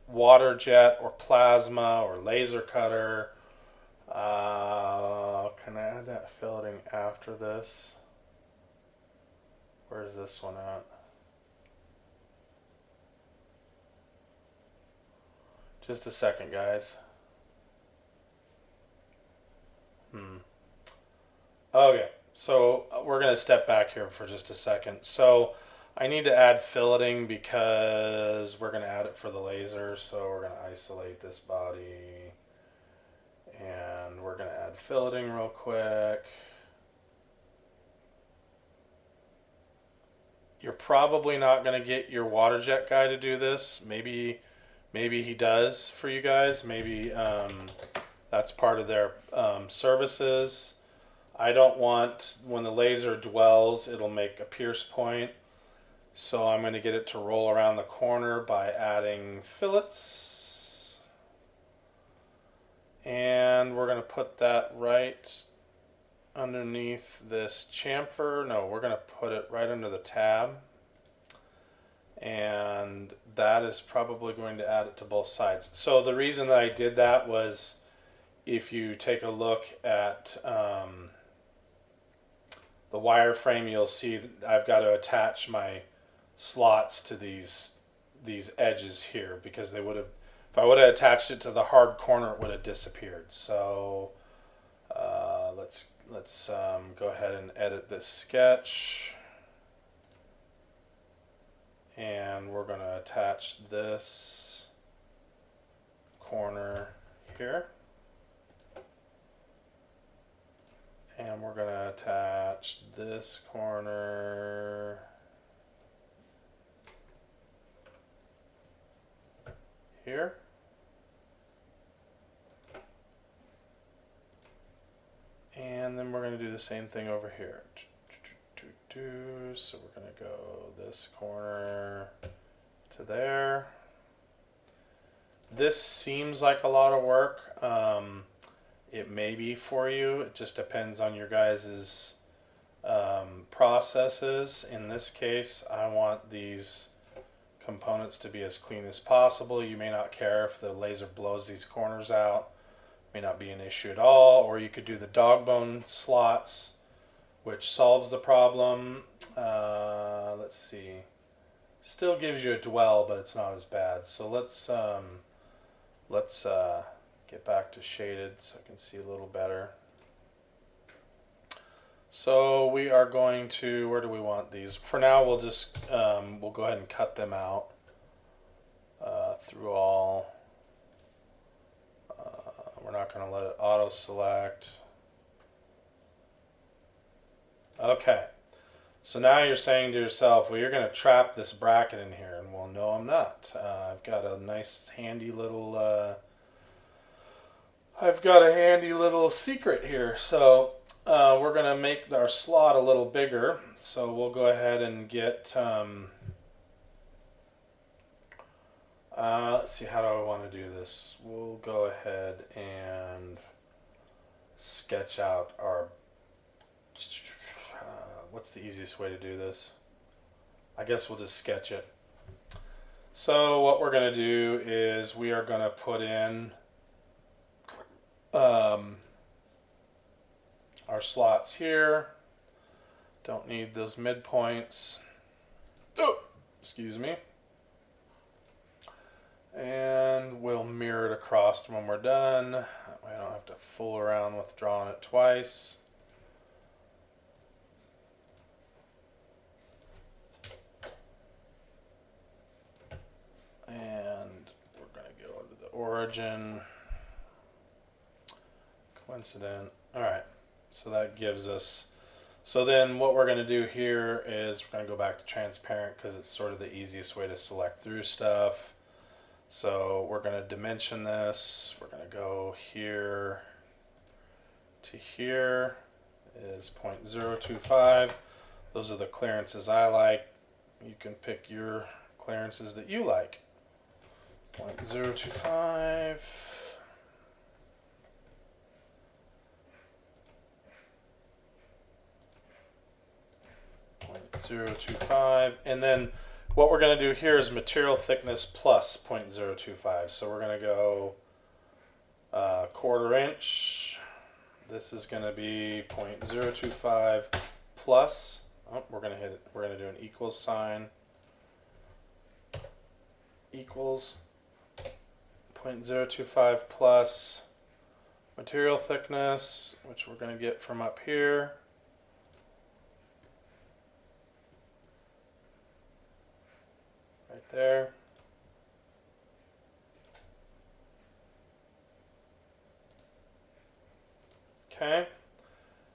water jet or plasma or laser cutter. Can I add that filleting after this? Where's this one at? Just a second, guys. Okay, so we're going to step back here for just a second. So I need to add filleting because we're going to add it for the laser. So we're going to isolate this body. And we're going to add filleting real quick. You're probably not going to get your water jet guy to do this. Maybe he does for you guys. Maybe that's part of their services. I don't want, when the laser dwells, it'll make a pierce point. So I'm going to get it to roll around the corner by adding fillets. And we're going to put that right underneath this chamfer. No, we're going to put it right under the tab. And that is probably going to add it to both sides. So the reason that I did that was, if you take a look at the wireframe, you'll see that I've got to attach my slots to these edges here, because they would have, if I would have attached it to the hard corner, it would have disappeared. So let's go ahead and edit this sketch. And we're going to attach this corner here. And we're going to attach this corner here. And then we're going to do the same thing over here. So we're going to go this corner to there. This seems like a lot of work. It may be for you. It just depends on your guys' processes. In this case, I want these components to be as clean as possible. You may not care if the laser blows these corners out. May not be an issue at all. Or you could do the dog bone slots, which solves the problem. Let's see. Still gives you a dwell, but it's not as bad. So let's get back to shaded so I can see a little better. So we are going to, where do we want these? For now, we'll just, we'll go ahead and cut them out through all. We're not going to let it auto select. Okay. So now you're saying to yourself, well, you're going to trap this bracket in here. And well, no, I'm not. I've got a nice handy little, secret here. So we're going to make our slot a little bigger. So we'll go ahead and get Let's see, how do I want to do this? We'll go ahead and sketch out our... what's the easiest way to do this? I guess we'll just sketch it. So what we're going to do is we are going to put in our slots here. Don't need those midpoints. Oh, excuse me. And we'll mirror it across when we're done. That way I don't have to fool around with drawing it twice. And we're going to go to the origin. Coincident. Alright, so that gives us... So then what we're going to do here is we're going to go back to transparent because it's sort of the easiest way to select through stuff. So we're going to dimension this. We're going to go here to here is 0.025. Those are the clearances I like. You can pick your clearances that you like. 0.025. 0.025, and then what we're going to do here is material thickness plus 0.025. So we're going to go 1/4 inch. This is going to be 0.025 plus. Oh, we're going to hit it. We're going to do an equals sign. Equals 0.025 plus material thickness, which we're going to get from up here. Right there. Okay.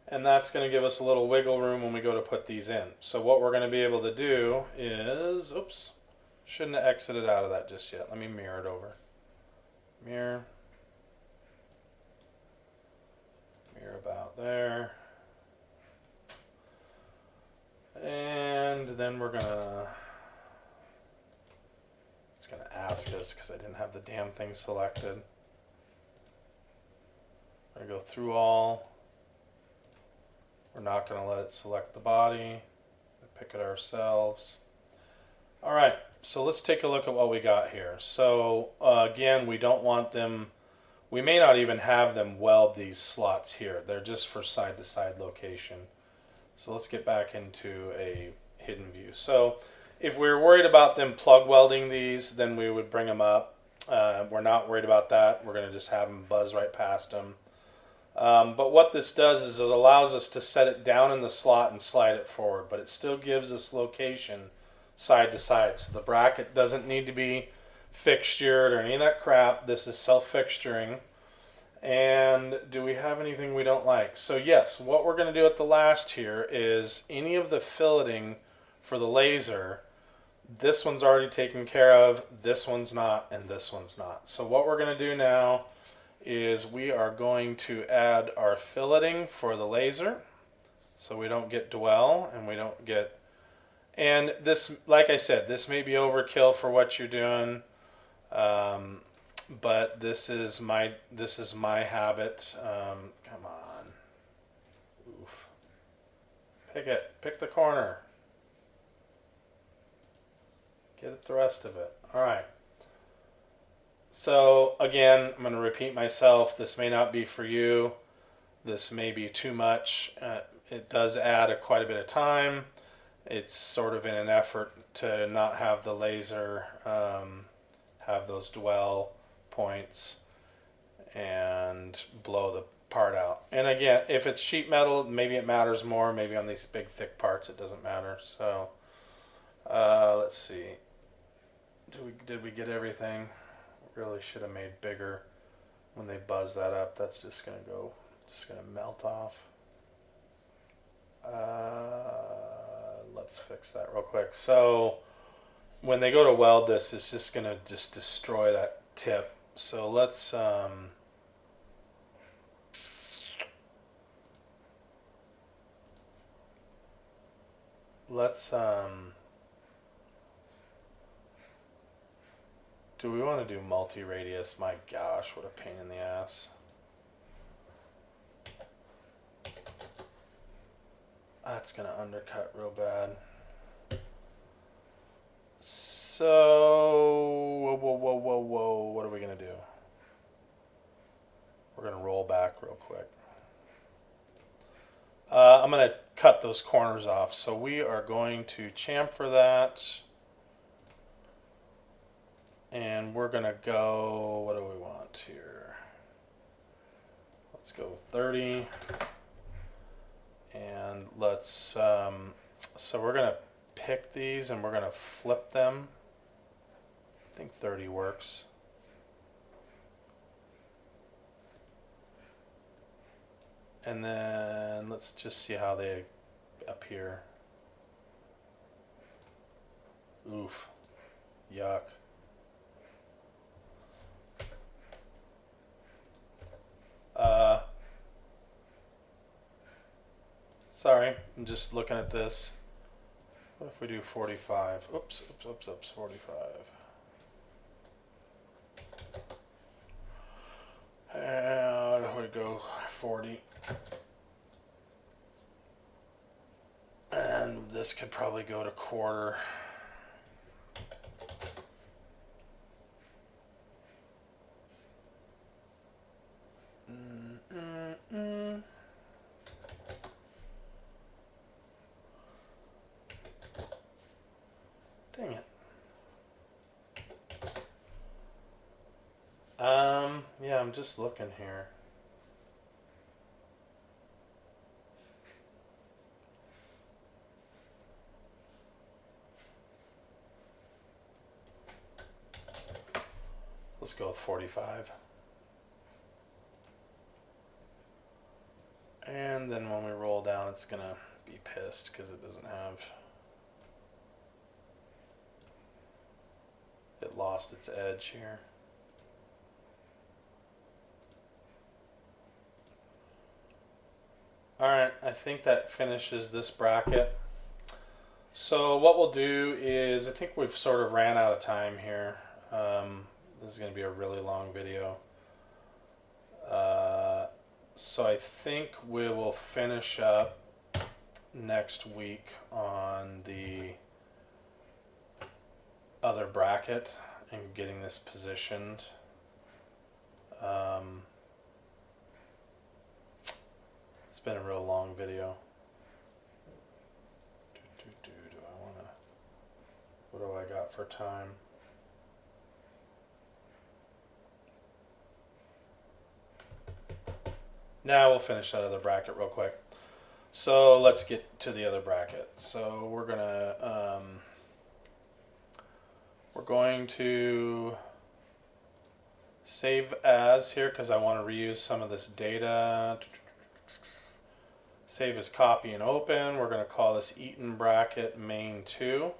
And that's going to give us a little wiggle room when we go to put these in. So what we're going to be able to do is, oops, shouldn't have exited out of that just yet. Let me mirror it over. Mirror. Mirror about there. And then we're going to, it's going to ask us because I didn't have the damn thing selected. I'm going to go through all. We're not going to let it select the body. Pick it ourselves. All right, so let's take a look at what we got here. So again, we don't want them, we may not even have them weld these slots here. They're just for side-to-side location. So let's get back into a hidden view. So if we were worried about them plug welding these, then we would bring them up. We're not worried about that. We're going to just have them buzz right past them. But what this does is it allows us to set it down in the slot and slide it forward, but it still gives us location side to side. So the bracket doesn't need to be fixtured or any of that crap. This is self-fixturing. And do we have anything we don't like? So yes, what we're going to do at the last here is any of the filleting for the laser, this one's already taken care of, this one's not, and this one's not. So what we're going to do now is we are going to add our filleting for the laser so we don't get dwell and we don't get, and this, like I said, this may be overkill for what you're doing, but this is my habit. Come on, oof, pick the corner, get it the rest of it. All right. So again, I'm going to repeat myself. This may not be for you. This may be too much. It does add quite a bit of time. It's sort of in an effort to not have the laser have those dwell points and blow the part out. And again, if it's sheet metal, maybe it matters more. Maybe on these big thick parts it doesn't matter. So let's see. Did we get everything? Really should have made bigger when they buzz that up. That's just gonna melt off. Let's fix that real quick. So when they go to weld this, it's just gonna destroy that tip. So let's Do we want to do multi-radius? My gosh, what a pain in the ass. That's going to undercut real bad. So, whoa, what are we going to do? We're going to roll back real quick. I'm going to cut those corners off. So we are going to chamfer that. And we're going to go, what do we want here? Let's go 30. And let's, so we're going to pick these and we're going to flip them. I think 30 works. And then let's just see how they appear. Oof. Yuck. Sorry, I'm just looking at this. What if we do 45? Oops, 45. And we go 40. And this could probably go to quarter. Dang it. Yeah, I'm just looking here. Let's go with 45. And then when we roll down, it's gonna be pissed because it doesn't have, it lost its edge here. Alright, I think that finishes this bracket. So what we'll do is, I think we've sort of ran out of time here. This is going to be a really long video. So I think we will finish up next week on the other bracket and getting this positioned. It's been a real long video. Do I want to, what do I got for time? Now we'll finish that other bracket real quick. So let's get to the other bracket. So we're going to save as here because I want to reuse some of this data. Save as copy and open. We're going to call this Eaton bracket main 2.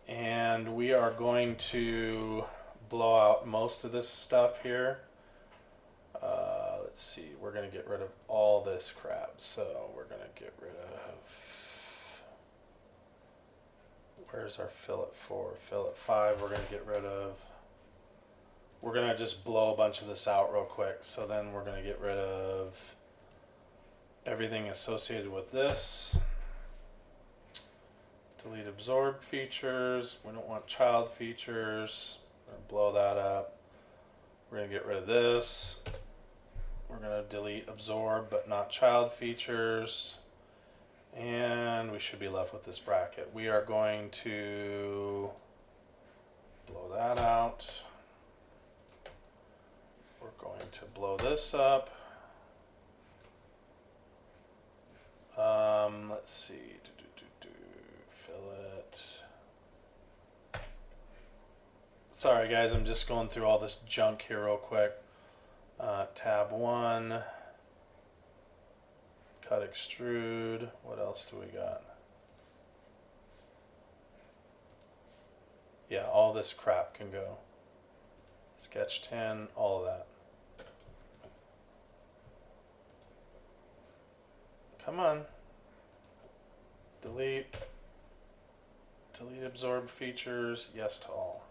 And we are going to blow out most of this stuff here. Let's see, we're going to get rid of all this crap. So we're going to get rid of, where's our fillet 4? Fillet 5 we're going to get rid of. We're going to just blow a bunch of this out real quick. So then we're going to get rid of everything associated with this. Delete absorbed features. We don't want child features. We're going to blow that up. We're going to get rid of this. We're going to delete absorb but not child features. And we should be left with this bracket. We are going to blow that out. We're going to blow this up. Let's see. Fillet. Sorry guys, I'm just going through all this junk here real quick. Tab 1. Cut extrude. What else do we got? Yeah, all this crap can go. Sketch 10, all of that. Come on. Delete. Delete absorbed features. Yes to all.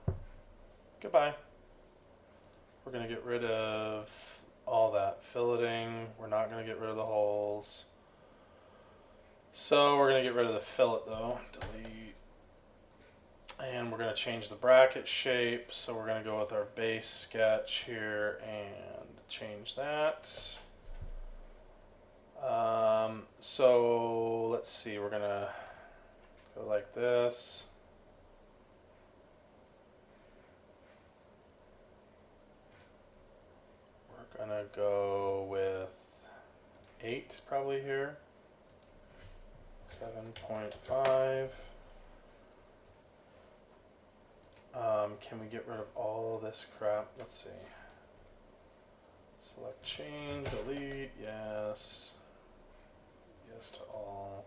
Goodbye. We're going to get rid of all that filleting. We're not going to get rid of the holes. So we're going to get rid of the fillet though. Delete. And we're going to change the bracket shape. So we're going to go with our base sketch here and change that. So let's see, we're going to go like this. We're going to go with 8 probably here. 7.5. Can we get rid of all this crap? Let's see. Select chain, delete, yes. Yes to all.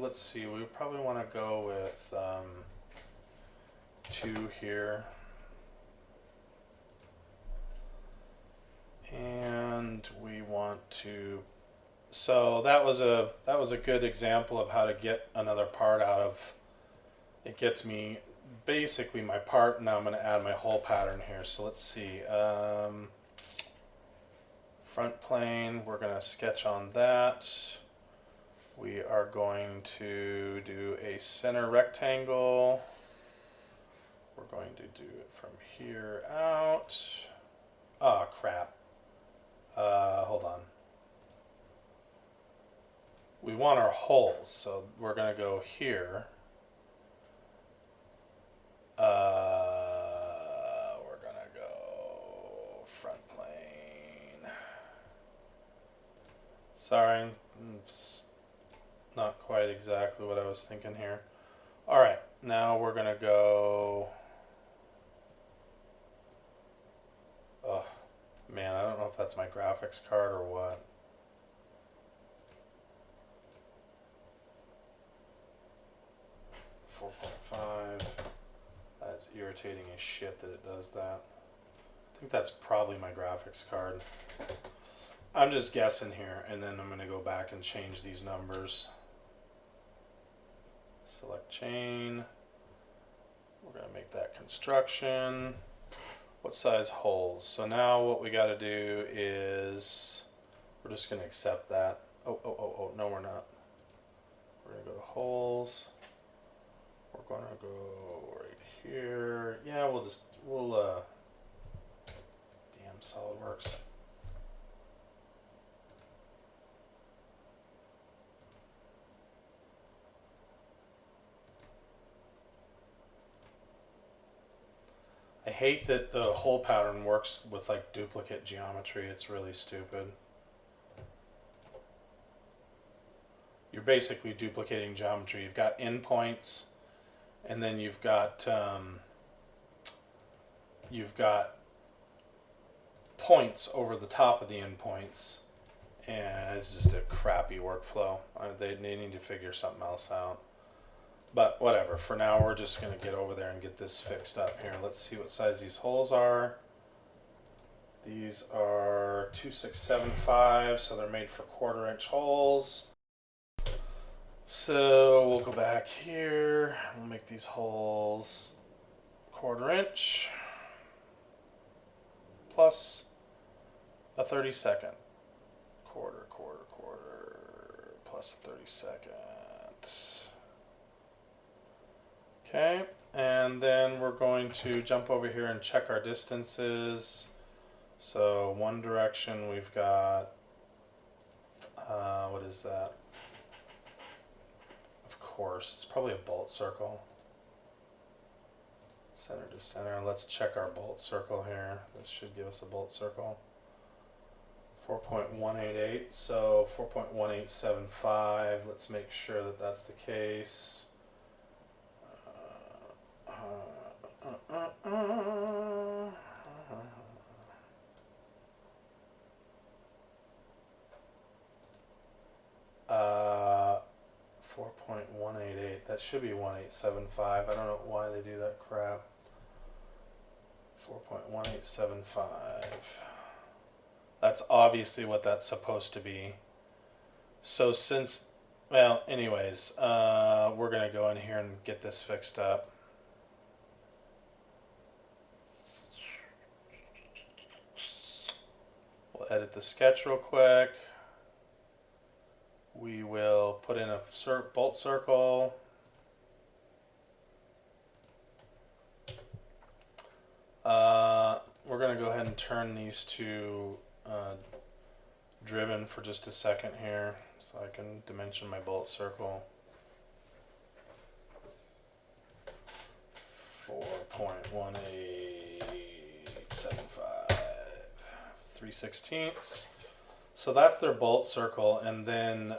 Let's see, we probably want to go with 2 here. And we want to, so that was a good example of how to get another part out of, it gets me basically my part. Now I'm going to add my hole pattern here. So let's see, front plane, we're going to sketch on that. We are going to do a center rectangle. We're going to do it from here out. Oh crap. Hold on. We want our holes, so we're going to go here. We're going to go front plane. Sorry, it's not quite exactly what I was thinking here. All right, now we're going to go. Oh, man, I don't know if that's my graphics card or what. .5. That's irritating as shit that it does that. I think that's probably my graphics card. I'm just guessing here, and then I'm going to go back and change these numbers. Select chain. We're going to make that construction. What size holes? So now what we got to do is we're just going to accept that. Oh, no we're not. We're going to go to holes. We're going to go right here. Yeah, we'll damn Solidworks. I hate that the hole pattern works with like duplicate geometry. It's really stupid. You're basically duplicating geometry. You've got endpoints, and then you've got points over the top of the endpoints, and it's just a crappy workflow. They need to figure something else out. But whatever, for now we're just going to get over there and get this fixed up here. Let's see what size these holes are. These are 2675, so they're made for 1/4 inch holes. So we'll go back here, we'll make these holes 1/4 inch plus a 32nd. Quarter plus a 32nd. Okay, and then we're going to jump over here and check our distances. So one direction we've got, what is that? Of course, it's probably a bolt circle. Center to center. Let's check our bolt circle here. This should give us a bolt circle. 4.188, so 4.1875. Let's make sure that that's the case. 4.188. That should be 1875. I don't know why they do that crap. 4.1875. That's obviously what that's supposed to be. So since Well, anyways, we're going to go in here and get this fixed up. We'll edit the sketch real quick. We will put in a bolt circle. We're going to go ahead and turn these to driven for just a second here so I can dimension my bolt circle. 4.1875 3/16. So that's their bolt circle, and then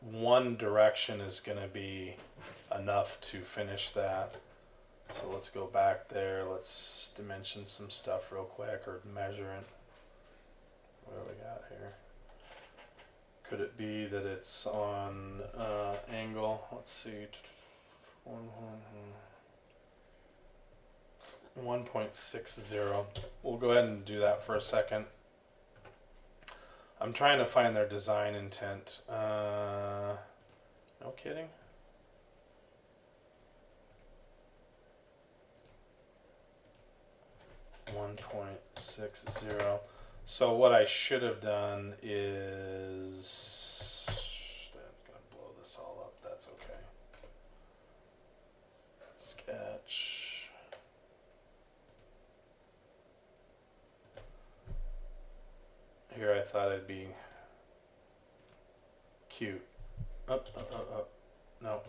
one direction is going to be enough to finish that. So let's go back there. Let's dimension some stuff real quick, or measure it. What do we got here? Could it be that it's on angle? Let's see. 1.60. We'll go ahead and do that for a second. I'm trying to find their design intent. No kidding. .60. So what I should have done is, that's gonna blow this all up. That's okay. Sketch. Here I thought it'd be cute. Up. No.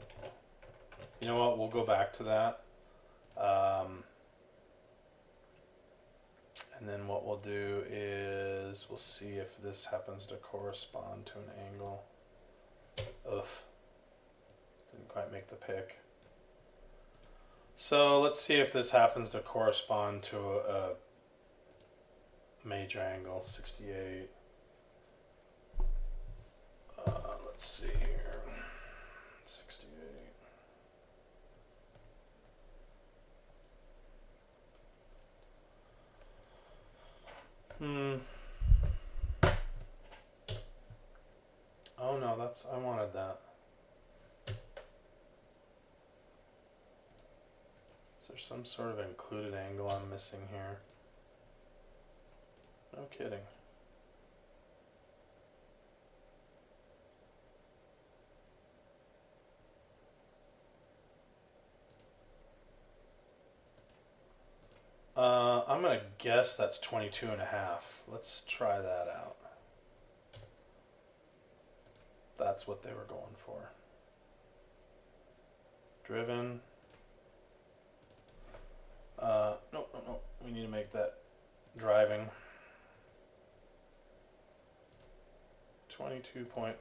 You know what? We'll go back to that. And then what we'll do is we'll see if this happens to correspond to an angle. Oof. Didn't quite make the pick. So let's see if this happens to correspond to a major angle, 68. Let's see here. 68. Oh no, I wanted that. Is there some sort of included angle I'm missing here? No kidding. I'm gonna guess that's 22.5. Let's try that out. That's what they were going for. Driven. No. We need to make that driving. 22.5.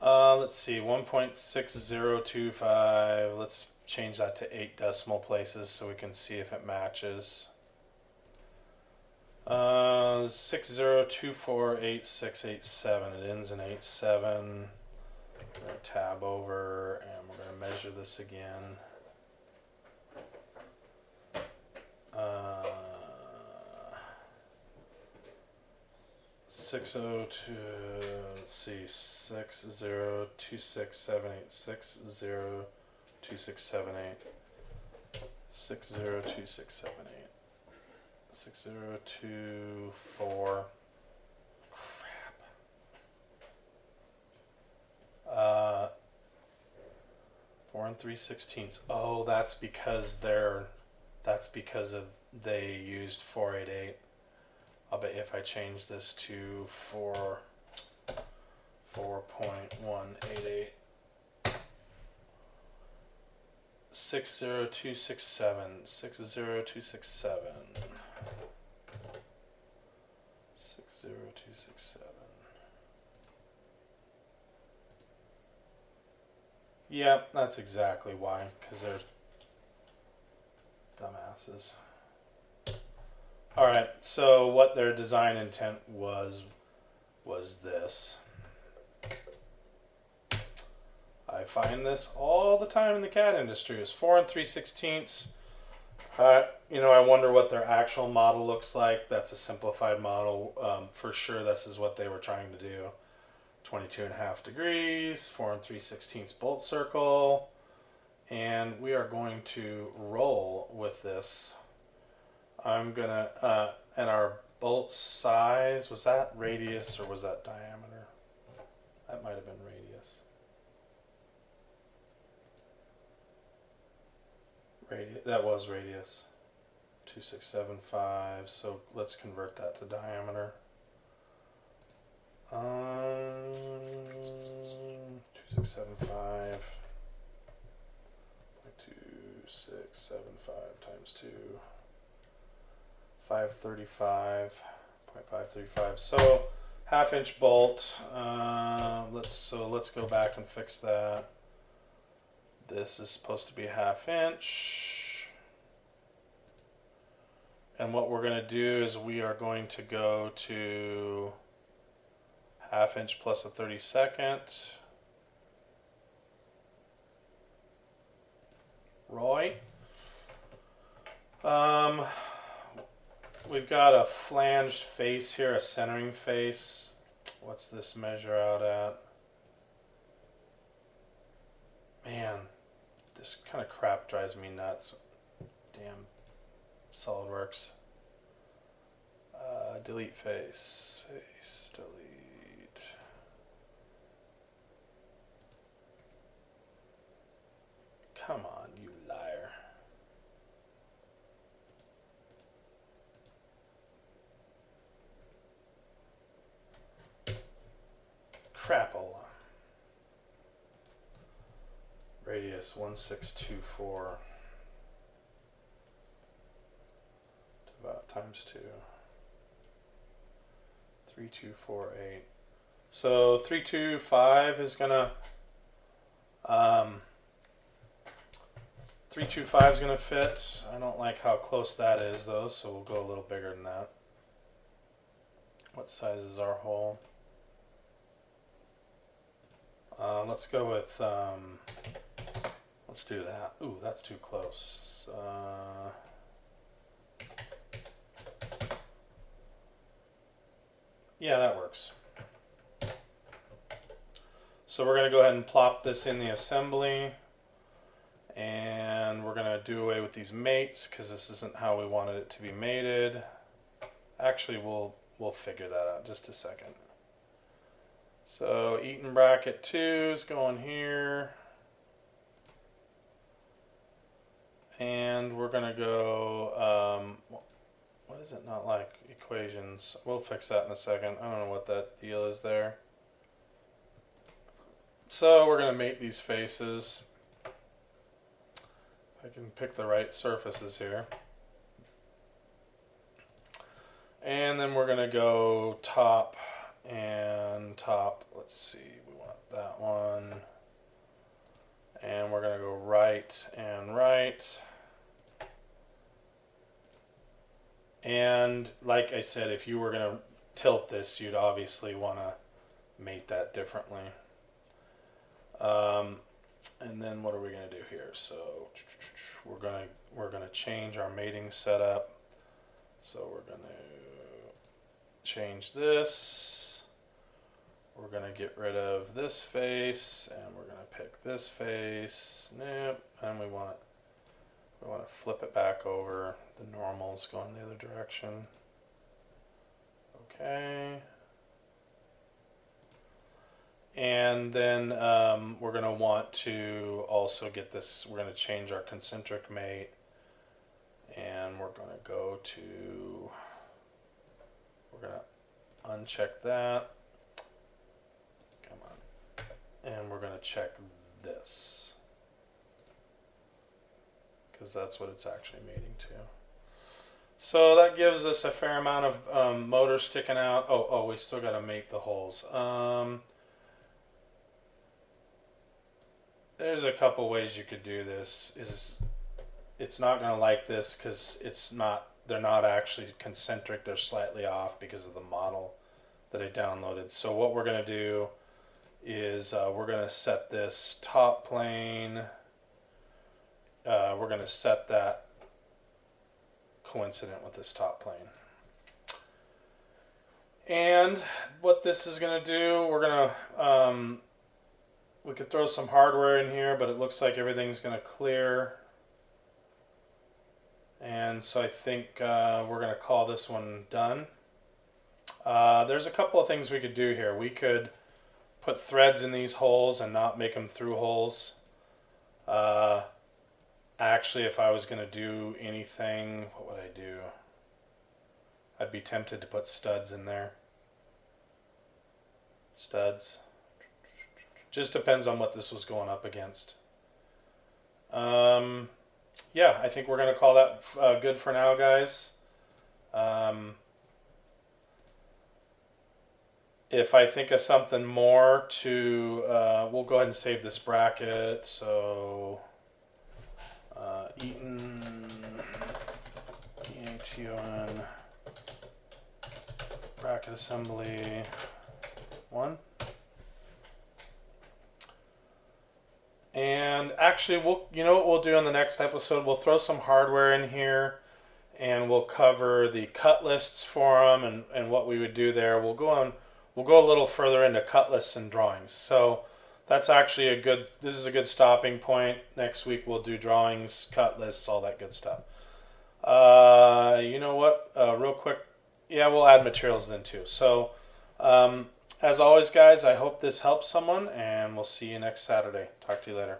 Let's see, 1.6025. Let's change that to 8 decimal places so we can see if it matches. 60248687. It ends in 87. We're going to tab over and we're going to measure this again. 602. Let's see, 602678 602678 602678 6024. Crap. 4 3/16. Oh, that's because they used 488. I'll bet if I change this to 4.188. 60267 60267 60267. Yeah, that's exactly why, because they're dumbasses. Alright, so what their design intent was this. I find this all the time in the CAD industry. It's 4 3/16. I wonder what their actual model looks like. That's a simplified model. For sure, this is what they were trying to do. 22.5 degrees, 4 3/16 bolt circle. And we are going to roll with this. I'm gonna, and our bolt size, was that radius or was that diameter? That might have been radius. That was radius. 2675. So let's convert that to diameter. 2675. 2675 times 2. 535.535. So half-inch bolt. Let's go back and fix that. This is supposed to be ½ inch. And what we're going to do is we are going to go to ½ inch plus a 32nd. Right. We've got a flanged face here, a centering face. What's this measure out at? Man, this kind of crap drives me nuts. Damn Solidworks. Delete face, delete. Come on, you liar. Crapola. Radius 1624. About times 2. 3248. So 325 is gonna 325 is gonna fit. I don't like how close that is though, so we'll go a little bigger than that. What size is our hole? Let's go with let's do that. Ooh, that's too close. Yeah, that works. So we're going to go ahead and plop this in the assembly, and we're going to do away with these mates because this isn't how we wanted it to be mated. Actually, we'll figure that out just a second. So Eaton bracket 2 is going here, and we're going to go what is it not like? Equations. We'll fix that in a second. I don't know what that deal is there. So we're going to mate these faces. If I can pick the right surfaces here. And then we're going to go top and top. Let's see. We want that one. And we're going to go right and right. And like I said, if you were going to tilt this, you'd obviously want to mate that differently. And then what are we going to do here? So we're going to change our mating setup. So we're going to change this. We're going to get rid of this face, and we're going to pick this face. Nope. And we want to flip it back over. The normal's going the other direction. Okay. And then we're going to want to also get this, we're going to change our concentric mate. And we're going to go to, we're going to uncheck that. Come on. And we're going to check this, because that's what it's actually mating to. So that gives us a fair amount of motor sticking out. Oh, we still got to mate the holes. There's a couple ways you could do this. It's not going to like this because they're not actually concentric. They're slightly off because of the model that I downloaded. So what we're going to do is we're going to set this top plane. We're going to set that coincident with this top plane. And what this is going to do, we're going to, we could throw some hardware in here, but it looks like everything's going to clear. And so I think we're going to call this one done. There's a couple of things we could do here. We could put threads in these holes and not make them through holes. Actually, if I was going to do anything, what would I do? I'd be tempted to put studs in there. Studs. Just depends on what this was going up against. Yeah, I think we're going to call that good for now, guys. If I think of something more to, we'll go ahead and save this bracket. So, Eaton, Eaton, bracket assembly 1. And actually, you know what we'll do on the next episode? We'll throw some hardware in here, and we'll cover the cut lists for them and what we would do there. We'll go a little further into cut lists and drawings. So that's actually this is a good stopping point. Next week we'll do drawings, cut lists, all that good stuff. You know what? Real quick, yeah, we'll add materials then too. So as always, guys, I hope this helps someone, and we'll see you next Saturday. Talk to you later.